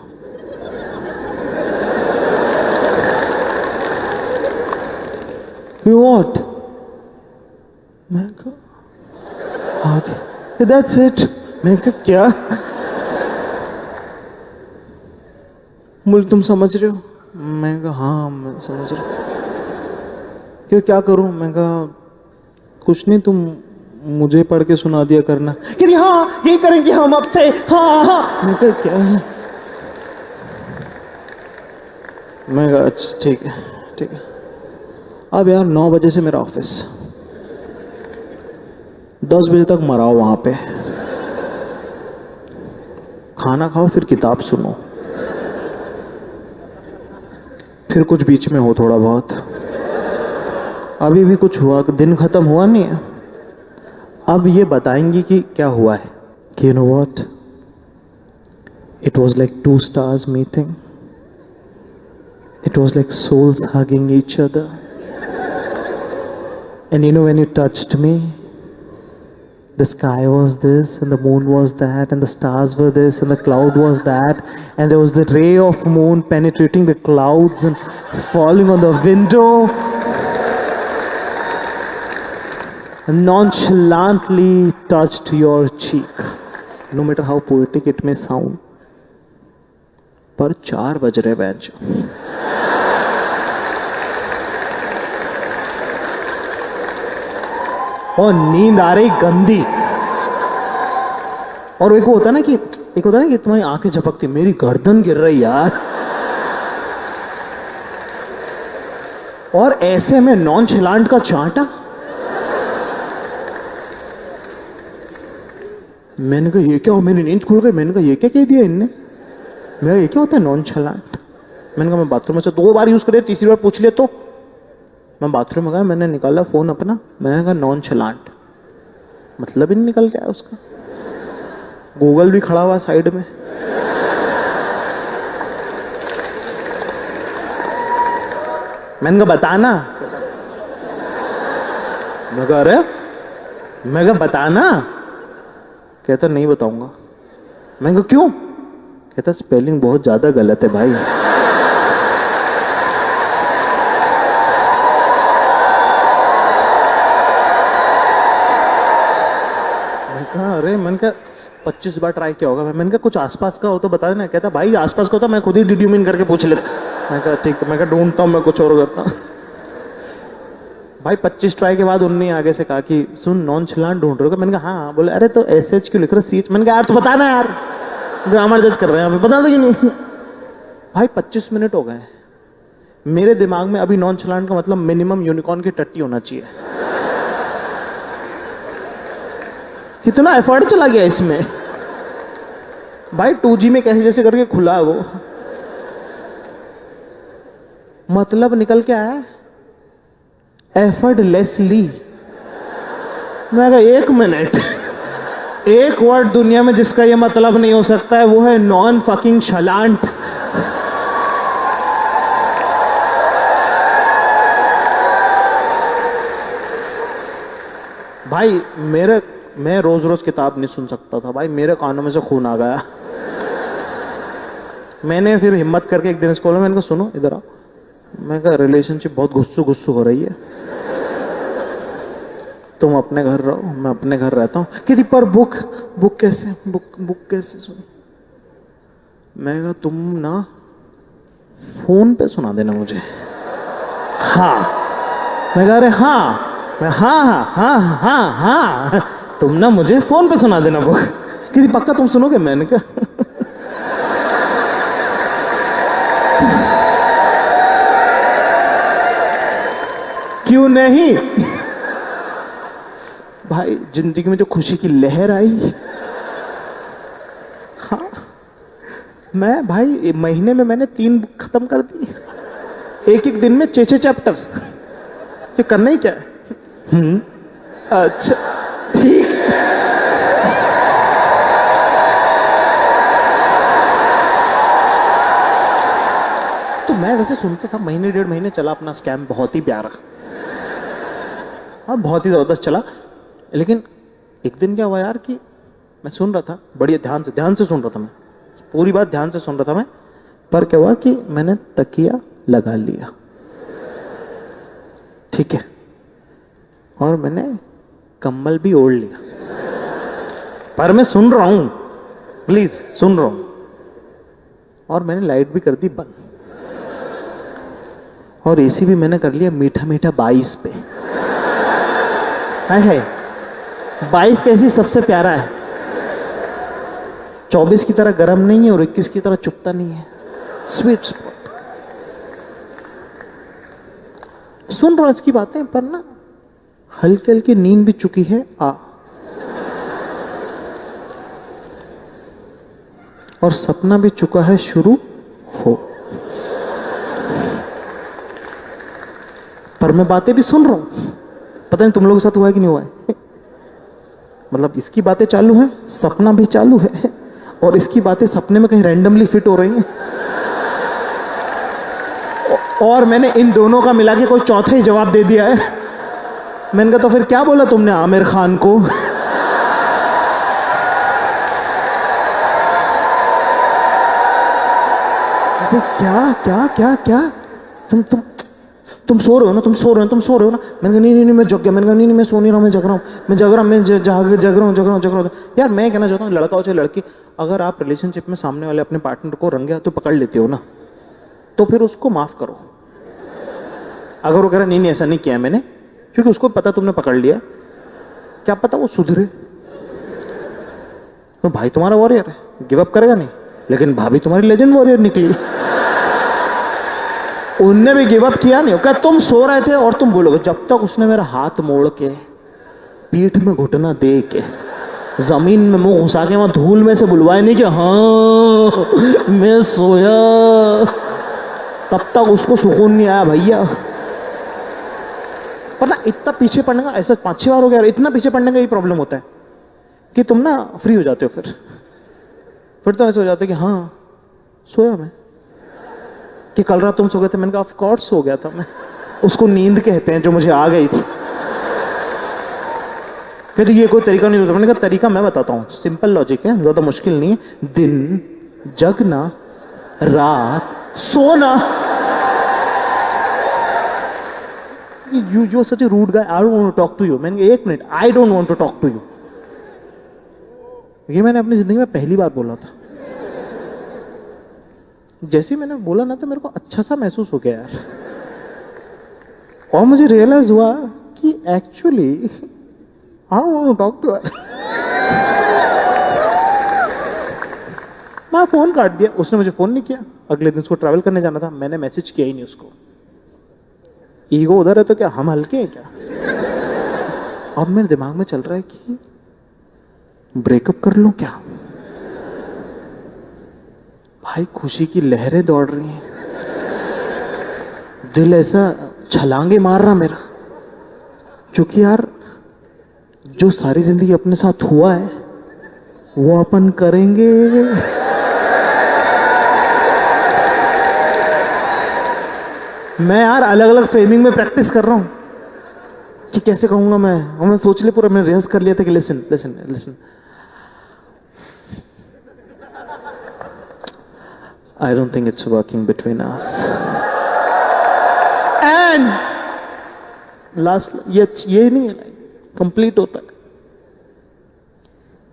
व्हाट? मैं कहा आगे दैट्स इट। मैं कहा क्या? बोले तुम समझ रहे हो? मैं कहा हाँ मैं समझ रहा हूँ। क्या करूं? मैं कहा कुछ नहीं, तुम मुझे पढ़ के सुना दिया करना। कि हाँ यही करेंगे हम अब से। हाँ हाँ। मैं कहा क्या है? मैं कहा अच्छा ठीक है। अब यार 9 बजे से मेरा ऑफिस, 10 बजे तक मराओ वहां पे, खाना खाओ फिर किताब सुनो, फिर कुछ बीच में हो थोड़ा बहुत। अभी भी कुछ हुआ, दिन खत्म हुआ नहीं है। अब ये बताएंगी कि क्या हुआ है कि you know what, It was like two stars meeting. It was like souls hugging each other. And you know, when you touched me, the sky was this, and the moon was that, and the stars were this, and the cloud was that, and there was the ray of moon penetrating the clouds and falling on the window. And nonchalantly touched your cheek. No matter how poetic it may sound. पर 4 बज रहे bench. और नींद आ रही गंदी। और एक होता ना कि तुम्हारी आंखें झपकती, मेरी गर्दन गिर रही यार। और ऐसे में नॉनचलांट का चांटा। मैंने कहा ये क्या हो, मेरी नींद खुल गई। मैंने कहा ये क्या कह दिया इनने, मेरा ये क्या होता है नॉनचलांट। मैंने कहा मैं बाथरूम में से 2 बार यूज करे, तीसरी बार पूछ ले तो। मैं बाथरूम में गया, मैंने निकाला फोन अपना, मैंने कहा नॉनचलांट, मतलब ही नहीं निकल गया उसका। गूगल भी खड़ा हुआ साइड में। मैंने कहा बताना। मैं कहा अरे, मैं कहा बताना। कहता नहीं बताऊंगा। मैं कहा क्यों? कहता स्पेलिंग बहुत ज्यादा गलत है भाई। अरे मैंने कहा 25 बार ट्राई किया होगा। मैंने कहा कुछ आसपास का हो तो बता देना। कहता भाई आसपास का होता मैं खुद ही डिड्यूमिन करके पूछ लेता। मैं कहा ठीक, मैं कहा ढूंढता हूँ, मैं कुछ और करता। भाई 25 ट्राई के बाद उन्होंने आगे से कहा कि सुन नॉनचलांट ढूंढ रहे हो। मैंने कहा हाँ। बोले अरे तो SH क्यों लिख रहे सीट। मैंने कहा यार तो बताना यार, ग्रामर जज कर रहे हैं, बता दो क्यों नहीं। भाई 25 मिनट हो गए। मेरे दिमाग में अभी नॉनचलांट का मतलब मिनिमम यूनिकॉर्न की टट्टी होना चाहिए। कितना एफर्ट चला गया इसमें। भाई 2G में कैसे जैसे करके खुला वो, मतलब निकल के आया एफर्टलेसली। मैं कहा 1 मिनट, एक वर्ड दुनिया में जिसका ये मतलब नहीं हो सकता है वो है नॉन फकिंग शलांट। भाई मैं रोज रोज किताब नहीं सुन सकता था भाई, मेरे कानों में से खून आ गया। मैंने फिर हिम्मत करके एक दिन इसको बोला, मैंने कहा सुनो इधर आओ। मैं कहा रिलेशनशिप बहुत गुस्सू हो रही है, तुम अपने घर रहो, मैं अपने घर रहता हूँ। कहती पर बुक कैसे, बुक कैसे सुन। मैं कहा तुम ना फोन पे सुना देना मुझे। हाँ। मैं कहा अरे हाँ। मैं हाँ तुम ना मुझे फोन पे सुना देना बुक। कहती पक्का तुम सुनोगे। मैंने कहा क्यों नहीं। भाई जिंदगी में जो खुशी की लहर आई, हाँ मैं भाई महीने में मैंने 3 बुक खत्म कर दी, एक दिन में 6 चैप्टर। ये करना ही क्या है। अच्छा ठीक। तो मैं वैसे सुनता था, महीने 1.5 महीने चला अपना स्कैम, बहुत ही प्यारा, हाँ बहुत ही जबरदस्त चला। लेकिन एक दिन क्या हुआ यार कि मैं सुन रहा था, बढ़िया ध्यान से सुन रहा था, मैं पूरी बात ध्यान से सुन रहा था मैं। पर क्या हुआ कि मैंने तकिया लगा लिया, ठीक है, और मैंने कम्बल भी ओढ़ लिया, पर मैं सुन रहा हूं, प्लीज सुन रहा हूं। और मैंने लाइट भी कर दी बंद, और एसी भी मैंने कर लिया मीठा 22 पे। है 22 कैसी सबसे प्यारा है, 24 की तरह गर्म नहीं है और 21 की तरह चुपता नहीं है, स्वीट स्पॉट। सुन रहा हूं इसकी बातें, पर ना हल्की हल्की नींद भी चुकी है और सपना भी चुका है शुरू हो, पर मैं बातें भी सुन रहा हूं। पता नहीं तुम लोगों के साथ हुआ है कि नहीं हुआ है। मतलब इसकी बातें चालू है, सपना भी चालू है, और इसकी बातें सपने में कहीं रैंडमली फिट हो रही हैं, और मैंने इन दोनों का मिला के कोई चौथा ही जवाब दे दिया है। मैंने कहा तो फिर क्या बोला तुमने आमिर खान को? क्या क्या क्या क्या तुम सो रहे हो ना, तुम सो रहे हो ना। मैंने कहा नहीं मैं जग गया। मैंने कहा नहीं मैं सो नहीं रहा हूँ, मैं जग रहा हूँ, मैं जग रहा हूँ। यार मैं कहना चाहता हूँ, लड़का हो चाहे लड़की, अगर आप रिलेशनशिप में सामने वाले अपने पार्टनर को रंगे हाथों पकड़ लेते हो ना, तो फिर उसको माफ करो। अगर वो कह रहा नहीं ऐसा नहीं किया मैंने, क्योंकि उसको पता तुमने पकड़ लिया, क्या पता वो सुधरे। तो भाई तुम्हारा वॉरियर है, गिव अप करेगा नहीं, लेकिन भाभी तुम्हारी लेजेंड वॉरियर निकली। उनने भी गिव अप किया नहीं। क्या तुम सो रहे थे और तुम बोलोगे, जब तक उसने मेरा हाथ मोड़ के, पीठ में घुटना दे के, जमीन में मुंह घुसा के वहां धूल में से बुलवाए नहीं कि हाँ मैं सोया, तब तक उसको सुकून नहीं आया भैया। पर ना इतना पीछे पड़ने का, ऐसा 5-6 बार हो गया, इतना पीछे पड़ने का यही प्रॉब्लम होता है कि तुम ना फ्री हो जाते हो। फिर तो ऐसे हो जाता है कि हाँ सोया मैं, कि कल रात तुम सो गए थे। मैंने कहा ऑफ कोर्स सो गया था मैं, उसको नींद कहते हैं जो मुझे आ गई थी। कहते ये कोई तरीका नहीं होता। मैंने कहा तरीका मैं बताता हूँ, सिंपल लॉजिक है, ज्यादा मुश्किल नहीं है। दिन जगना, रात सोना। You are such a rude guy. I don't want to talk to you. मैंने कहा 1 minute, I don't want to talk to you. ये मैंने अपनी जिंदगी में पहली बार बोला था। जैसे ही मैंने बोला ना, तो मेरे को अच्छा सा महसूस हो गया यार, और मुझे रियलाइज हुआ कि actually I don't want to talk to her. मैं फोन काट दिया, उसने मुझे फोन नहीं किया। अगले दिन उसको ट्रैवल करने जाना था, मैंने मैसेज किया ही नहीं उसको। ईगो उधर है तो क्या हम हल्के हैं क्या? अब मेरे दिमाग में चल रहा है कि ब्रेकअप कर लूं क्या? भाई खुशी की लहरें दौड़ रही हैं, दिल ऐसा छलांगे मार रहा मेरा, क्योंकि यार जो सारी जिंदगी अपने साथ हुआ है वो अपन करेंगे। मैं यार अलग अलग फ्रेमिंग में प्रैक्टिस कर रहा हूं कि कैसे कहूंगा मैं, और मैं सोच लिया पूरा, मैंने रिहर्स कर लिया था कि listen listen listen, I don't think it's working between us. And last ये नहीं है, कंप्लीट होता है,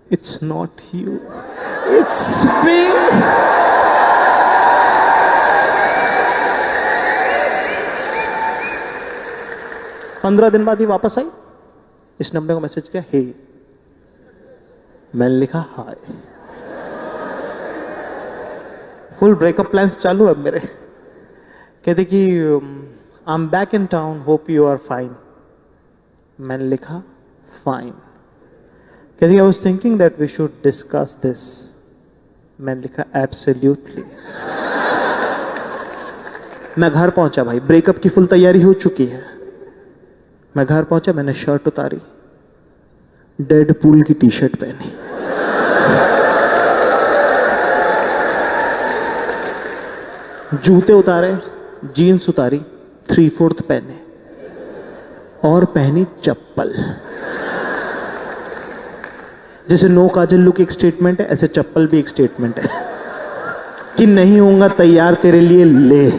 it's not you, it's me. 15 दिन बाद ही वापस आई, इसने अपने को मैसेज किया हे, मैंने लिखा हाय। फुल ब्रेकअप प्लान्स चालू है मेरे। कहते कि I am back in town, hope you are fine. मैंने लिखा फाइन। कहते I was thinking that we should discuss this. मैंने लिखा एब्सोल्युटली। मैं घर पहुंचा भाई, ब्रेकअप की फुल तैयारी हो चुकी है। मैं घर पहुंचा, मैंने शर्ट उतारी, डेडपूल की टी शर्ट पहनी, जूते उतारे, जीन्स उतारी, 3/4 पहने, और पहनी चप्पल। जैसे नो काजल लुक एक स्टेटमेंट है, ऐसे चप्पल भी एक स्टेटमेंट है कि नहीं होऊंगा तैयार तेरे लिए, ले।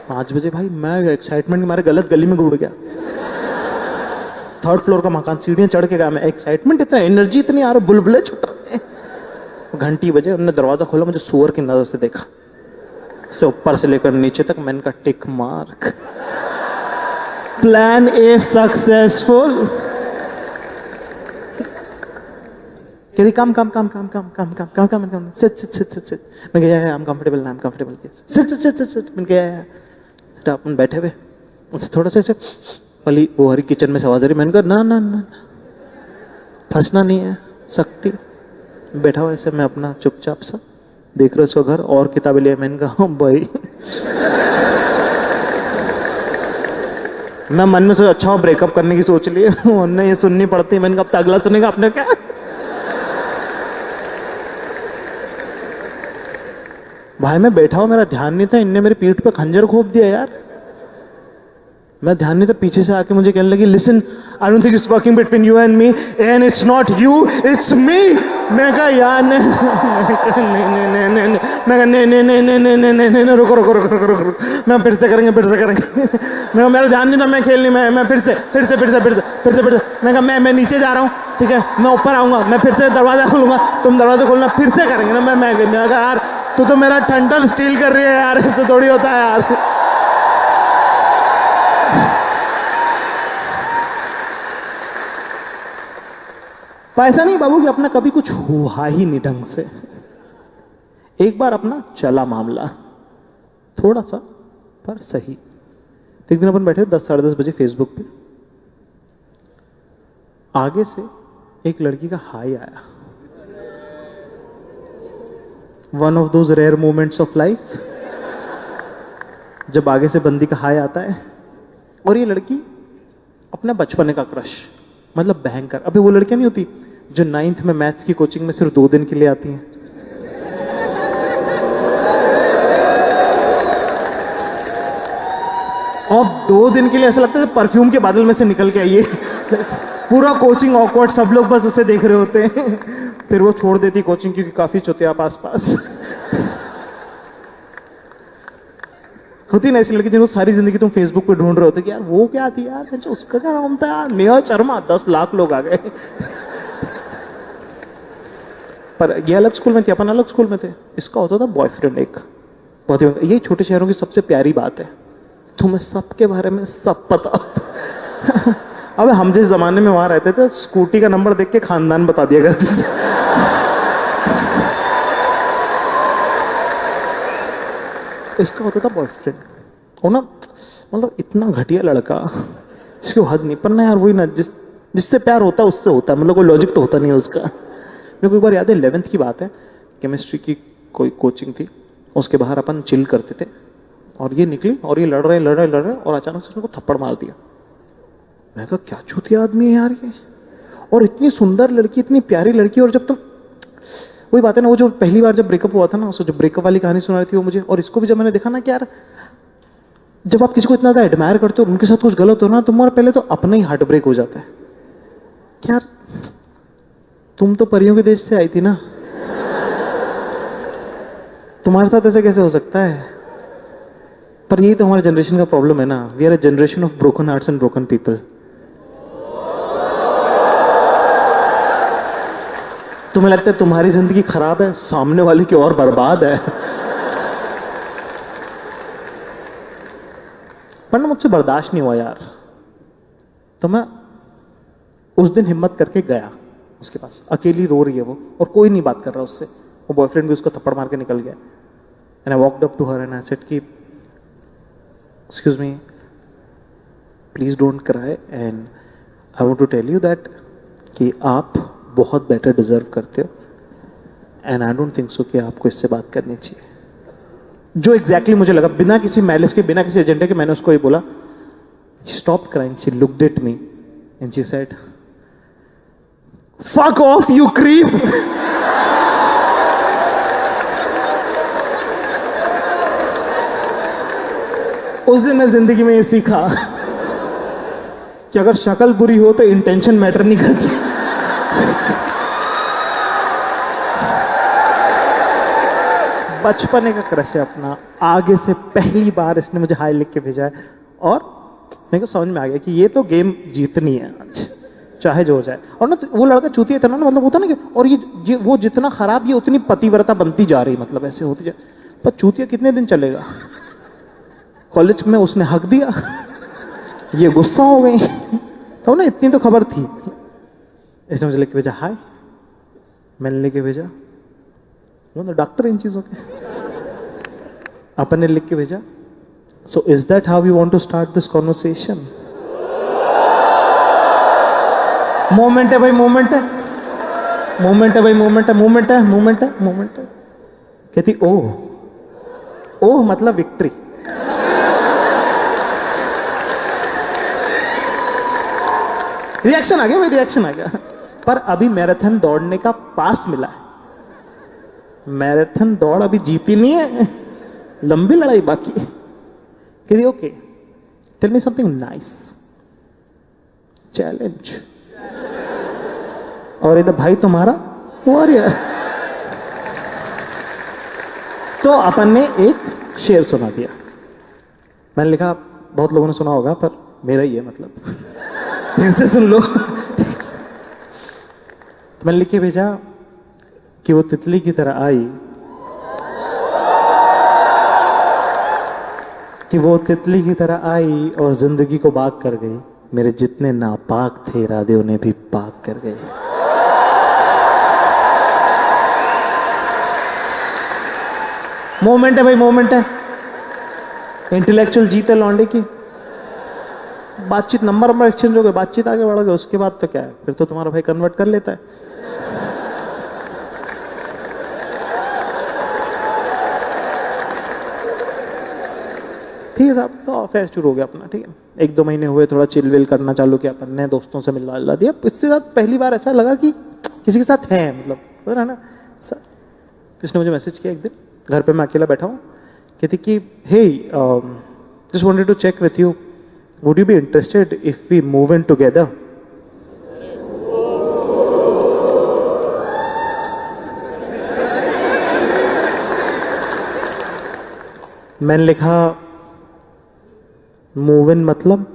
5 बजे भाई मैं एक्साइटमेंट के मारे गलत गली में घुड़ गया। 3rd फ्लोर का मकान, सीढ़ियां चढ़ के गया मैं, एक्साइटमेंट इतना, एनर्जी इतनी आ रहा, बुलबुले छुट रहे। घंटी बजे, उन्होंने दरवाजा खोला, मुझे सुअर की नजर से देखा, से ऊपर से लेकर नीचे तक। मैंने कहा tick mark, plan A successful. कहती come come come come come come come come come come, sit sit sit sit sit. मैं गया I am comfortable, I am comfortable, sit sit sit sit. मैं गया, अपन बैठे हुए, उससे थोड़ा सा ऐसे वाली वो हरी किचन में से आवाज आ रही। मैंने कहा ना ना ना, फंसना नहीं है सकती। बैठा हुआ ऐसे मैं अपना चुपचाप सा देख रहा उसका घर, और किताबें लिया। मैंने कहा भाई मैं मन में सोचा अच्छा हो ब्रेकअप करने की सोच ली, उन्हें ये सुननी पड़ती, मैंने कहा अब अगला सुनेगा आपने क्या। भाई मैं बैठा हूं, मेरा ध्यान नहीं था, इनने मेरी पीठ पे खंजर घोंप दिया यार। मैं ध्यान नहीं था, पीछे से आके मुझे कहने लगी listen I don't think it's working between you and me and it's not you it's me. मैं कहा यार नहीं, रुको रुको रुको रुको रुको, मैं फिर से करेंगे फिर से करेंगे। मैं मेरा ध्यान नहीं था, मैं खेल नहीं, मैं फिर से मैं कहा मैं नीचे जा रहा हूँ, ठीक है मैं ऊपर आऊँगा, मैं फिर से दरवाज़ा खोलूँगा, तुम दरवाज़ा खोलना, फिर से करेंगे ना। मैं कहा यार तू तो मेरा टंटल स्टील कर रही है यार, इससे थोड़ी होता है यार। पैसा नहीं बाबू कि अपना कभी कुछ हुआ ही नहीं ढंग से। एक बार अपना चला मामला थोड़ा सा पर सही। एक दिन अपन बैठे 10 साढ़े 10 बजे फेसबुक पे, आगे से एक लड़की का हाई आया। One of those rare moments of life जब आगे से बंदी का हाई आता है। और ये लड़की अपना बचपने का क्रश, मतलब भयंकर। अबे वो लड़कियां नहीं होती जो 9th में मैथ्स की कोचिंग में सिर्फ 2 दिन के लिए आती हैं। और 2 दिन के लिए ऐसा लगता है परफ्यूम के बादल में से निकल के आइए। पूरा कोचिंग ऑकवर्ड, सब लोग बस उसे देख रहे होते हैं। फिर वो छोड़ देती कोचिंग क्योंकि काफी चुतिया पास होती ना ऐसी लड़की जिनको सारी जिंदगी तुम फेसबुक पे ढूंढ रहे होते कि यार वो क्या थी यार, उसका क्या नाम था यार, नेहा शर्मा, 10 लाख लोग आ गए। पर ये अलग स्कूल में थी, अपन अलग स्कूल में थे। इसका होता था बॉयफ्रेंड एक, बहुत ही यही छोटे शहरों की सबसे प्यारी बात है, तुम्हें सबके बारे में सब पता होता। अब हम जिस जमाने में वहां रहते थे, स्कूटी का नंबर देख के खानदान बता दिया करते थे। इसका होता था बॉयफ्रेंड, और ना मतलब इतना घटिया लड़का इसकी हद नहीं। पर ना यार वही ना, जिससे प्यार होता है उससे होता है, मतलब कोई लॉजिक तो होता नहीं है उसका। मेरे को एक बार याद है 11th की बात है, केमिस्ट्री की कोई कोचिंग थी, उसके बाहर अपन चिल करते थे और ये निकली और ये लड़ रहे और अचानक से उसने को थप्पड़ मार दिया। मैं कहा क्या चूतिया आदमी है यार ये, और इतनी सुंदर लड़की, इतनी प्यारी लड़की। और जब तुम वही बात है ना, वो जो पहली बार जब ब्रेकअप हुआ था ना, उसको जो ब्रेकअप वाली कहानी सुना रही थी वो मुझे, और इसको भी जब मैंने देखा ना कि यार जब आप किसी को इतना ज़्यादा एडमायर करते हो और उनके साथ कुछ गलत हो ना, तुम्हारा पहले तो अपना ही हार्ट ब्रेक हो जाता है कि यार तुम तो परियों के देश से आई थी ना, तुम्हारे साथ ऐसे कैसे हो सकता है। पर यही तो हमारे जनरेशन का प्रॉब्लम है ना, we are a generation of broken hearts and broken people. तुम्हें लगता है तुम्हारी जिंदगी खराब है, सामने वाले की और बर्बाद है। पर ना मुझसे बर्दाश्त नहीं हुआ यार, तो मैं उस दिन हिम्मत करके गया उसके पास। अकेली रो रही है वो और कोई नहीं बात कर रहा उससे, वो बॉयफ्रेंड भी उसको थप्पड़ मार के निकल गया। And I walked up to her and I said कि excuse me, please don't cry and I want to tell you that कि आप बहुत बेटर डिजर्व करते हो and I don't think so कि आपको इससे बात करनी चाहिए। जो एग्जैक्टली मुझे लगा, बिना किसी मैलिस के, बिना किसी एजेंडे के, मैंने उसको ये बोला। She stopped crying, she looked at me and she said fuck off you creep. उस दिन मैं जिंदगी में ये सीखा कि अगर शक्ल बुरी हो तो इंटेंशन मैटर नहीं करती। बचपने का क्रश है अपना, आगे से पहली बार इसने मुझे हाई लिख के भेजा है और मेरे को समझ में आ गया कि ये तो गेम जीतनी है आज, चाहे जो हो जाए। और ना वो लड़का चूतिया था ना, मतलब होता ना कि, और ये वो जितना खराब ये उतनी पतिव्रता बनती जा रही, मतलब ऐसे होती जा। पर चूतिया कितने दिन चलेगा। कॉलेज में उसने हक दिया, ये गुस्सा हो गई, तो ना इतनी तो खबर थी। इसने मुझे लिख के भेजा हाय, मैंने लिख के भेजा, वो तो डॉक्टर इन चीजों के। अपन ने लिख के भेजा, so is that how you want to start this conversation. Moment है भाई, मोमेंट है, मोमेंट है भाई, मोमेंट है, मोमेंट है, मोमेंट है, मोमेंट है। कहती ओह, ओह मतलब विक्ट्री। रिएक्शन आ गया भाई, रिएक्शन आ गया। पर अभी मैराथन दौड़ने का पास मिला है, मैराथन दौड़ अभी जीती नहीं है, लंबी लड़ाई बाकी है। कहती okay tell me something nice challenge. और इधर भाई तुम्हारा वॉरियर। तो अपन ने एक शेर सुना दिया। मैंने लिखा बहुत लोगों ने सुना होगा पर मेरा ही है, मतलब फिर से सुन लो। तो मैंने लिख के भेजा कि वो तितली की तरह आई, कि वो तितली की तरह आई और जिंदगी को बाग कर गई। मेरे जितने नापाक थे इरादे उन्हें भी पाक कर गए। मोमेंट है भाई, मोमेंट है। इंटेलेक्चुअल जीत है लौंडे की। बातचीत नंबर एक्सचेंज हो गए, बातचीत आगे बढ़ गई, उसके बाद तो क्या है, फिर तो तुम्हारा भाई कन्वर्ट कर लेता है। ठीक है साहब, तो अफेयर शुरू हो गया अपना। ठीक है, 1-2 महीने हुए, थोड़ा चिल विल करना चालू किया अपन ने, दोस्तों से मिलवा दिया। इसके साथ पहली बार ऐसा लगा कि किसी के साथ है, मतलब तो है ना। किसने मुझे मैसेज किया एक दिन, घर पे मैं अकेला बैठा हूँ, कहती कि hey just wanted to check with you, would you be interested if we move in together. मैंने लिखा मूव इन मतलब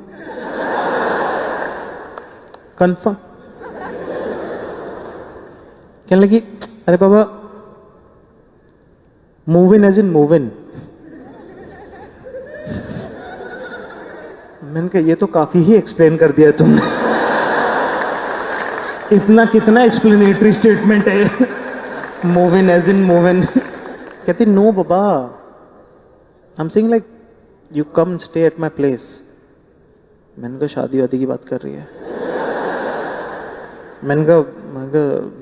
कंफर्म। कहने लगी अरे बाबा move in as in move in. मैंने कहा ये तो काफी ही एक्सप्लेन कर दिया तुमने। इतना कितना एक्सप्लेनेटरी स्टेटमेंट है, move in as in move in. कहती नो बाबा, I am saying like you come stay at my place. मैंने कहा शादी वादी की बात कर रही है। मैंने कहा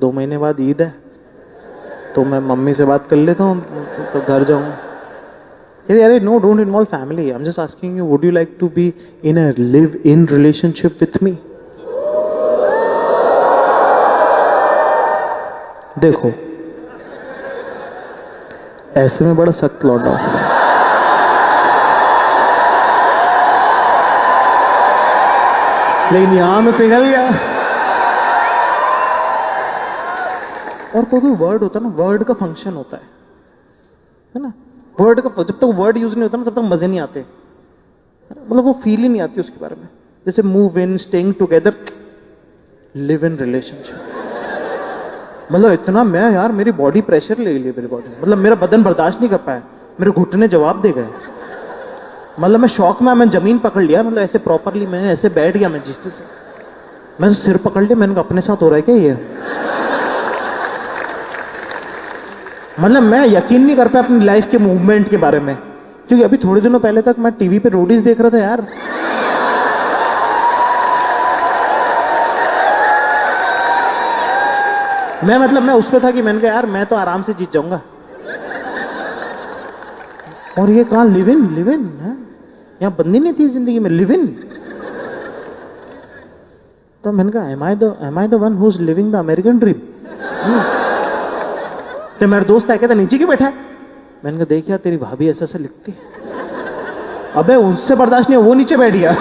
2 महीने बाद ईद है तो मैं मम्मी से बात कर लेता हूँ तो घर जाऊँ। अरे no don't involve family, I am just asking you would you like to be in a live in relationship with me. देखो ऐसे में बड़ा सख्त लौटा हूं, लेकिन यहां में पिघल गया। और कोई वर्ड होता है ना, वर्ड का फंक्शन होता है ना, वर्ड का जब तक वर्ड यूज नहीं होता ना तब तक मजे नहीं आते, मतलब वो फील ही नहीं आती उसके बारे में। जैसे move in, staying together, live in relationship. मतलब इतना मैं यार मेरी बॉडी प्रेशर ले ली, मेरी बॉडी मतलब मेरा बदन बर्दाश्त नहीं कर पाया, मेरे घुटने जवाब दे गए। मतलब मैं शौक में मैं जमीन पकड़ लिया, मतलब ऐसे प्रॉपरली मैं ऐसे बैठ गया, मैं जिस से मैं सिर पकड़ लिया। मैंने कहा अपने साथ हो रहा है क्या ये। मतलब मैं यकीन नहीं कर पाया अपनी लाइफ के मूवमेंट के बारे में, क्योंकि अभी थोड़े दिनों पहले तक मैं टीवी पे रोडीज देख रहा था यार। मैं उस पे था कि मैंने कहा यार मैं तो आराम से जीत जाऊंगा, और ये कहाँ लिव इन है, यहाँ बंदी नहीं थी जिंदगी में, लिव इन। तो मैंने कहा am I the one who is living the American dream. तो मेरा दोस्त है कहता नीचे क्यों बैठा है। मैंने कहा देख यार तेरी भाभी ऐसा ऐसा लिखती है। अबे उनसे बर्दाश्त नहीं, वो नीचे बैठ गया।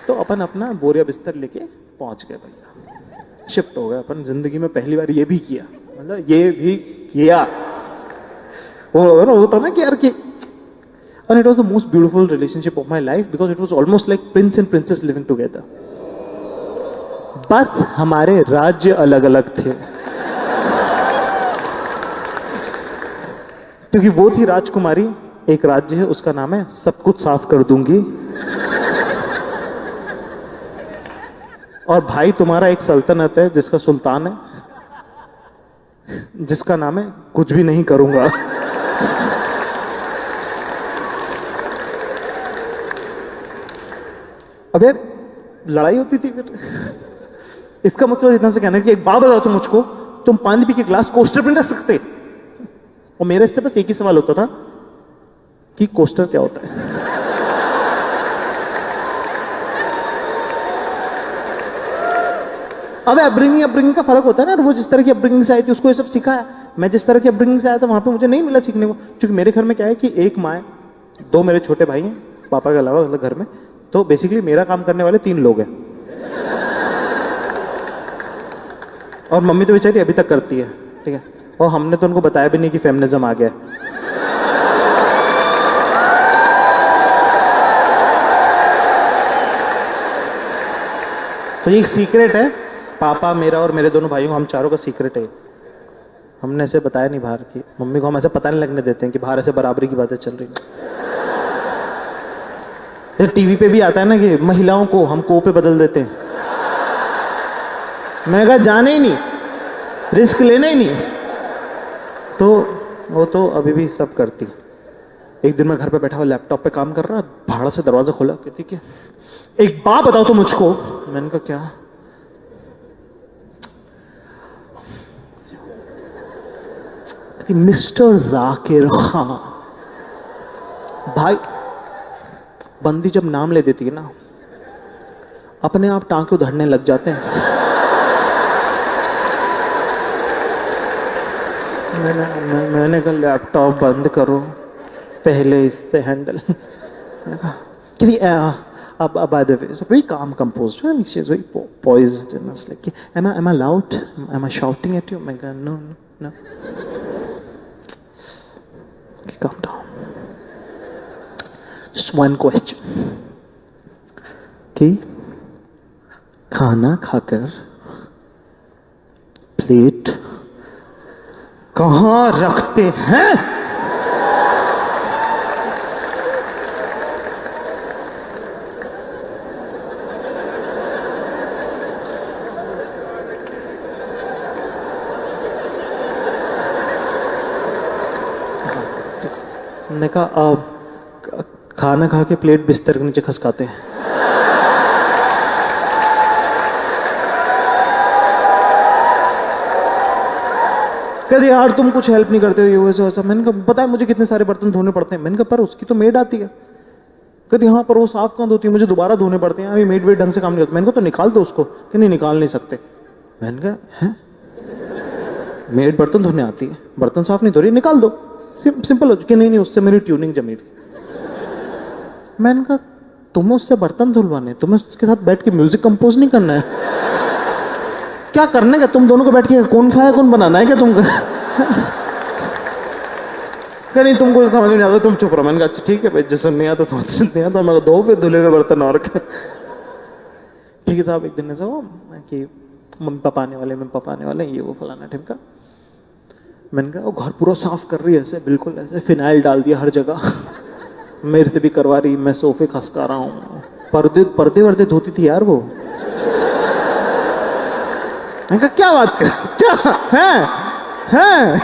तो अपन अपना बोरिया बिस्तर लेके पहुंच गए भैया, शिफ्ट हो गए अपन। जिंदगी में पहली बार ये भी किया, मतलब ये भी किया। वो होता ना कि यार कि, and it was the most beautiful relationship of my life because it was almost like prince and princess living together. बस हमारे राज्य अलग अलग थे, क्योंकि वो थी राजकुमारी, एक राज्य है उसका नाम है सब कुछ साफ कर दूंगी, और भाई तुम्हारा एक सल्तनत है जिसका सुल्तान है, जिसका नाम है कुछ भी नहीं करूंगा। अब यार लड़ाई होती थी फिर। इसका मतलब इतना से कहना है कि एक बात बताओ तुम मुझको, तुम पानी पी के ग्लास कोस्टर पे नहीं रख सकते। और मेरे इससे बस एक ही सवाल होता था कि कोस्टर क्या होता है। अब अपब्रिंगिंग का फर्क होता है ना, वो जिस तरह की अपब्रिंगिंग से आई थी उसको ये सब सिखाया। मैं जिस तरह की अपब्रिंगिंग से आया था वहां पे मुझे नहीं मिला सीखने को, क्योंकि मेरे घर में क्या है कि एक माँ है, 2 मेरे छोटे भाई हैं पापा के अलावा, मतलब घर में। तो बेसिकली मेरा काम करने वाले 3 लोग हैं, और मम्मी तो बेचारी अभी तक करती है, ठीक है। और हमने तो उनको बताया भी नहीं कि फेमिनिज्म आ गया है। तो ये एक सीक्रेट है, पापा मेरा और मेरे दोनों भाइयों, हम चारों का सीक्रेट है। हमने ऐसे बताया नहीं बाहर की, मम्मी को हम ऐसे पता नहीं लगने देते हैं कि बाहर ऐसे बराबरी की बातें चल रही हैं। टीवी पे भी आता है ना कि महिलाओं को हम को पे बदल देते हैं। मैंने कहा जाने ही नहीं, रिस्क लेना ही नहीं। तो वो तो अभी भी सब करती। एक दिन मैं घर पे बैठा हुआ लैपटॉप पे काम कर रहा, भाड़ा से दरवाजा खोला, कहती कि एक बात बताओ तो मुझको। मैंने कहा क्या? कहती मिस्टर जाकिर खान। भाई बंदी जब नाम ले देती है ना, अपने आप टांके उधड़ने लग जाते हैं। मैंने कहा लैपटॉप बंद करो पहले, इससे handle. by the way, so very calm, composed. She is very poised and it's like, am I loud? Am I shouting at you? I'm like, no. Okay, calm down. Just one question. कि खाना खाकर plate कहाँ रखते हैं? मैंने कहा खाना खा के प्लेट बिस्तर के नीचे खसकाते हैं। कहते यार तुम कुछ हेल्प नहीं करते हो, ये वैसा। मैंने कहा पता है मुझे कितने सारे बर्तन धोने पड़ते हैं। मैंने कहा पर उसकी तो मेड आती है। कहती हाँ पर वो साफ कहाँ धोती है, मुझे दोबारा धोने पड़ते हैं। यार ये मेड वेड ढंग से काम नहीं करता। मैंने कहा तो निकाल दो उसको। कि नहीं निकाल नहीं सकते। मैंने कहा है मेड बर्तन धोने आती है, बर्तन साफ नहीं धो रही, निकाल दो, सिंपल हो चुकी। नहीं उससे मेरी ट्यूनिंग जमी हुई। मैंने कहा तुम्हें उससे बर्तन धुलवाने, तुम्हें उसके साथ बैठ के म्यूजिक कंपोज नहीं करना है? क्या करने का तुम दोनों को बैठ के कौन फाया कौन बनाना है क्या तुमको? क्या नहीं तुमको समझ नहीं आता, तुम चुप रहो। मैंने कहा अच्छा ठीक है भाई, जिससे नहीं आता समझ नहीं आता। मैं दो पे धुले हुए बर्तन और ठीक है साहब। एक दिन ऐसा हुआ कि मम्मी पापा आने वाले ये वो फलाना ढिमका। मैंने कहा वो घर पूरा साफ कर रही है ऐसे, बिल्कुल ऐसे फिनाइल डाल दिया हर जगह। मेरे से भी करवा रही, मैं सोफे खसका रहा हूँ। पर्दे वर्दे धोती थी यार वो। मैंने कहा क्या बात कर, क्या हैं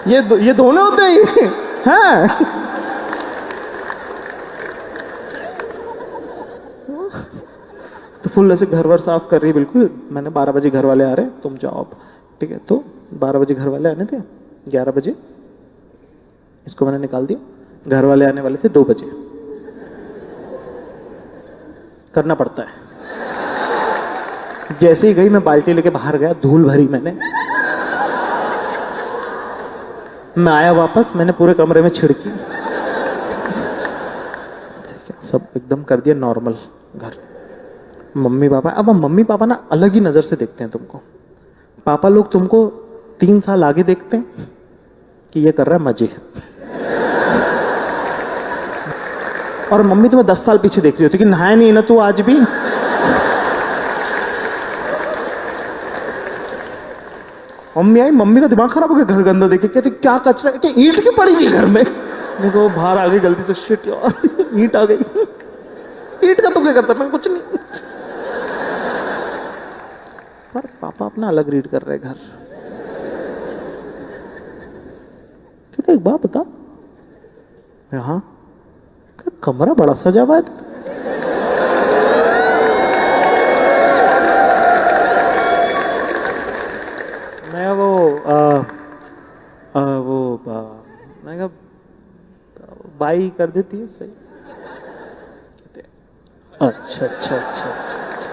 ये धोने होते हैं? तो फुल ऐसे घर वर साफ कर रही बिल्कुल। मैंने 12 बजे घर वाले आ रहे, तुम जाओ अब, ठीक है। तो 12 बजे घर वाले आने थे, 11 बजे इसको मैंने निकाल दिया। घर वाले आने वाले थे 2 बजे। करना पड़ता है। जैसे ही गई मैं बाल्टी लेके बाहर गया, धूल भरी मैंने। मैं आया वापस, मैंने पूरे कमरे में छिड़की, सब एकदम कर दिया नॉर्मल घर। मम्मी पापा, अब मम्मी पापा ना अलग ही नजर से देखते हैं तुमको। पापा लोग तुमको 3 साल आगे देखते हैं कि ये कर रहा है मजे, और मम्मी तुम्हें 10 साल पीछे देख रही होती कि नहाया नहीं ना तू आज भी। मम्मी आई, मम्मी का दिमाग खराब हो गया घर गंदा देखे। कहते क्या कचरा, क्या ईंट क्यों पड़ी हुई घर में? देखो बाहर आ गई गलती से, शिट यार ईंट आ गई। ईंट का तो क्या करता, मैं कुछ नहीं। पर पापा अपना अलग रीड कर रहे घर। कहते एक बात बता, हाँ कमरा बड़ा सजा हुआ है। मैं वो बाई कर देती है सही। अच्छा अच्छा अच्छा अच्छा अच्छा।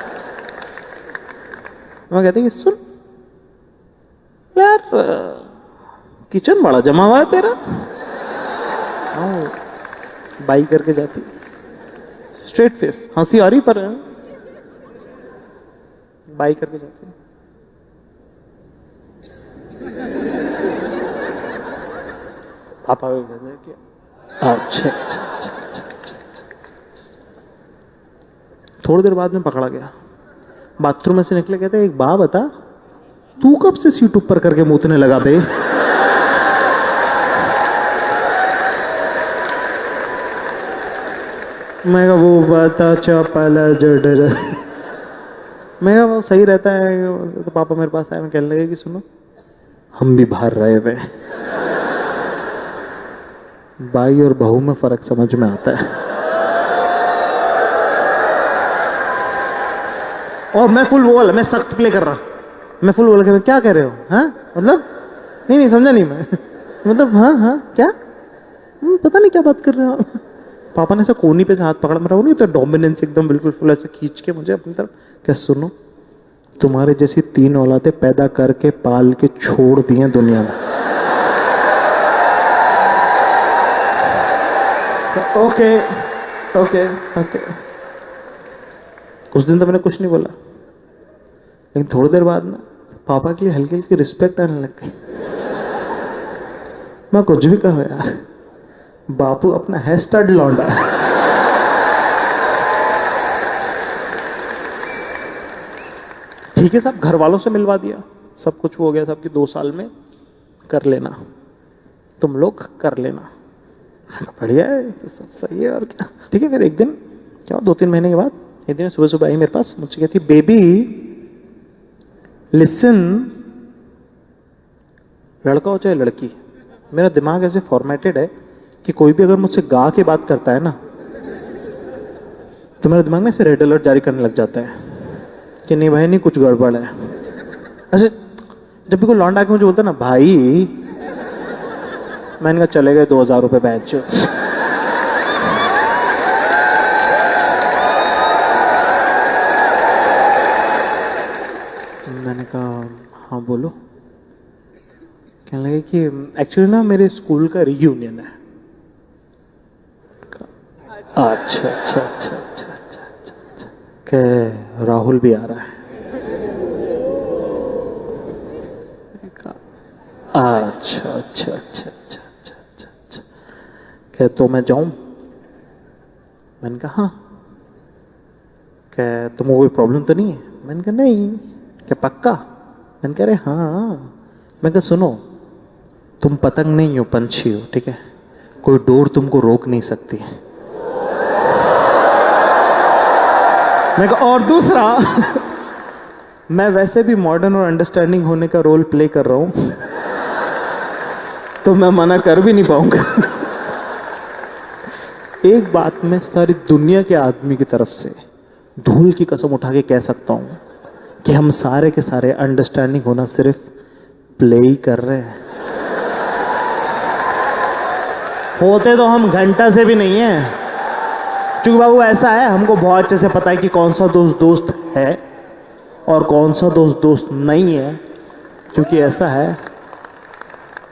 मैं कहते कि सुन यार, किचन बड़ा जमा हुआ है तेरा। हाँ, बाई करके जाती, स्ट्रेट फेस, हंसी आ रही पर बाई करके जाती। पापा भी कहते हैं कि अच्छा अच्छा अच्छा अच्छा अच्छा। थोड़ी देर बाद में पकड़ा गया, बाथरूम में से निकले, कहते एक बात बता, तू कब से सीट ऊपर करके मूतने लगा बे? मैं कहा वो बता चपल जडर। मैं कहा वो सही रहता है। तो पापा मेरे पास आए, मैं कहने लगे कि सुनो, हम भी बाहर रहे हुए, भाई और बहू में फर्क समझ में आता है। और मैं फुल वो वाला, मैं सख्त प्ले कर रहा, मैं फुल बोल कर क्या कह रहे हो, हाँ मतलब नहीं नहीं समझा नहीं मैं। मतलब हाँ हाँ क्या, पता नहीं क्या बात कर रहे हो। पापा ने ऐसा कोनी पे से हाथ पकड़ा, मेरा वो नहीं होता डोमिनेंस, एकदम बिल्कुल फुल ऐसे खींच के मुझे अपनी तरफ, क्या सुनो, तुम्हारे जैसी 3 औलादे पैदा करके पाल के छोड़ दिए दुनिया में। Okay okay okay. उस दिन तो मैंने कुछ नहीं बोला, लेकिन थोड़ी देर बाद ना पापा के लिए हल्की हल्की रिस्पेक्ट आने लग गई। मैं कुछ भी कहो यार, बापू अपना है स्टड लौंडा। ठीक है साहब, घर वालों से मिलवा दिया, सब कुछ हो गया, सबकी 2 साल में कर लेना, तुम लोग कर लेना। बढ़िया है, सब सही है और क्या। ठीक है, फिर एक दिन क्या 2-3 महीने के बाद एक दिन सुबह सुबह आई मेरे पास, मुझसे कहती बेबी लिसन, लड़का हो चाहे लड़की, मेरा दिमाग ऐसे फॉर्मेटेड है कि कोई भी अगर मुझसे गा के बात करता है ना, तो मेरा दिमाग में से रेड अलर्ट जारी करने लग जाता है कि नहीं भाई, नहीं कुछ गड़बड़ है। ऐसे जब भी कोई लौंडा आके मुझे बोलता है ना भाई, मैंने कहा चले गए 2000 रुपये बैच। मैंने कहा हाँ बोलो। कहने लगे कि एक्चुअली ना मेरे स्कूल का रियूनियन है। अच्छा अच्छा अच्छा अच्छा अच्छा अच्छा। के राहुल भी आ रहा है। अच्छा अच्छा अच्छा अच्छा अच्छा अच्छा अच्छा। क्या तो मैं जाऊं? मैंने कहा हाँ। क्या तुमको कोई प्रॉब्लम तो नहीं है? मैंने कहा नहीं। क्या पक्का? मैंने कह रहे हाँ। मैं कहा सुनो, तुम पतंग नहीं हो, पंछी हो, ठीक है, कोई डोर तुमको रोक नहीं सकती। मैं कहा और दूसरा, मैं वैसे भी मॉडर्न और अंडरस्टैंडिंग होने का रोल प्ले कर रहा हूं, तो मैं मना कर भी नहीं पाऊंगा। एक बात मैं सारी दुनिया के आदमी की तरफ से धूल की कसम उठा के कह सकता हूं कि हम सारे के सारे अंडरस्टैंडिंग होना सिर्फ प्ले ही कर रहे हैं। होते तो हम घंटा से भी नहीं है, क्योंकि बाबू ऐसा है, हमको बहुत अच्छे से पता है कि कौन सा दोस्त दोस्त है और कौन सा दोस्त दोस्त नहीं है, क्योंकि ऐसा है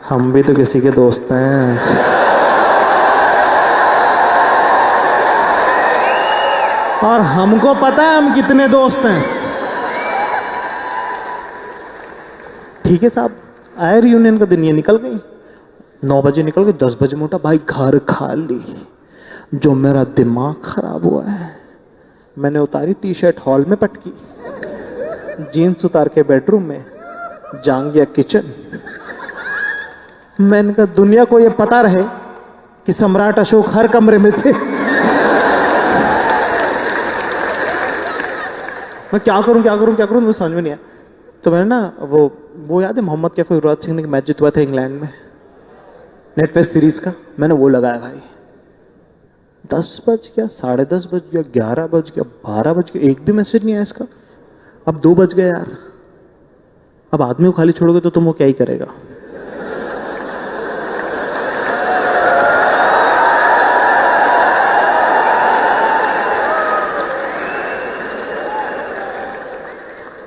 हम भी तो किसी के दोस्त हैं। और हमको पता है हम कितने दोस्त हैं। ठीक है साहब, आए रियूनियन का दिन, ये निकल गई, 9 बजे निकल गई, 10 बजे मोटा भाई घर खाली। जो मेरा दिमाग खराब हुआ है, मैंने उतारी टी शर्ट हॉल में पटकी, जीन्स उतार के बेडरूम में, जांग गया किचन। मैंने कहा दुनिया को ये पता रहे कि सम्राट अशोक हर कमरे में थे। मैं क्या करूं क्या करूं क्या करूं, मुझे समझ में नहीं आया। तो मैंने ना वो याद है मोहम्मद कैफ युवराज सिंह ने मैच जितवा था इंग्लैंड में, नेटवेस्ट सीरीज का, मैंने वो लगाया भाई। 10 बज गया, 10:30 बज गया, 11 बज गया, 12 बज गया, एक भी मैसेज नहीं आया इसका। अब 2 बज गए यार। अब आदमी को खाली छोड़ोगे तो तुम वो क्या ही करेगा।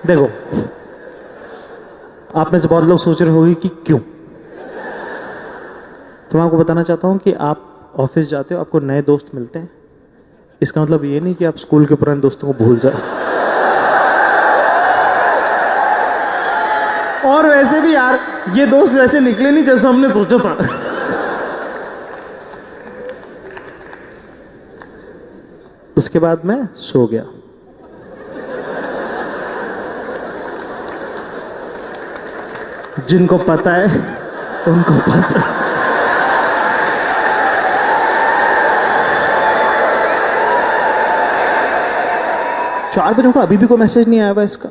देखो, आप में से बहुत लोग सोच रहे होंगे कि क्यों। तो मैं आपको बताना चाहता हूं कि आप ऑफिस जाते हो, आपको नए दोस्त मिलते हैं, इसका मतलब ये नहीं कि आप स्कूल के पुराने दोस्तों को भूल जाओ। और वैसे भी यार ये दोस्त वैसे निकले नहीं जैसा हमने सोचा था। उसके बाद मैं सो गया। जिनको पता है उनको पता। 4 बजे को अभी भी कोई मैसेज नहीं आया हुआ इसका,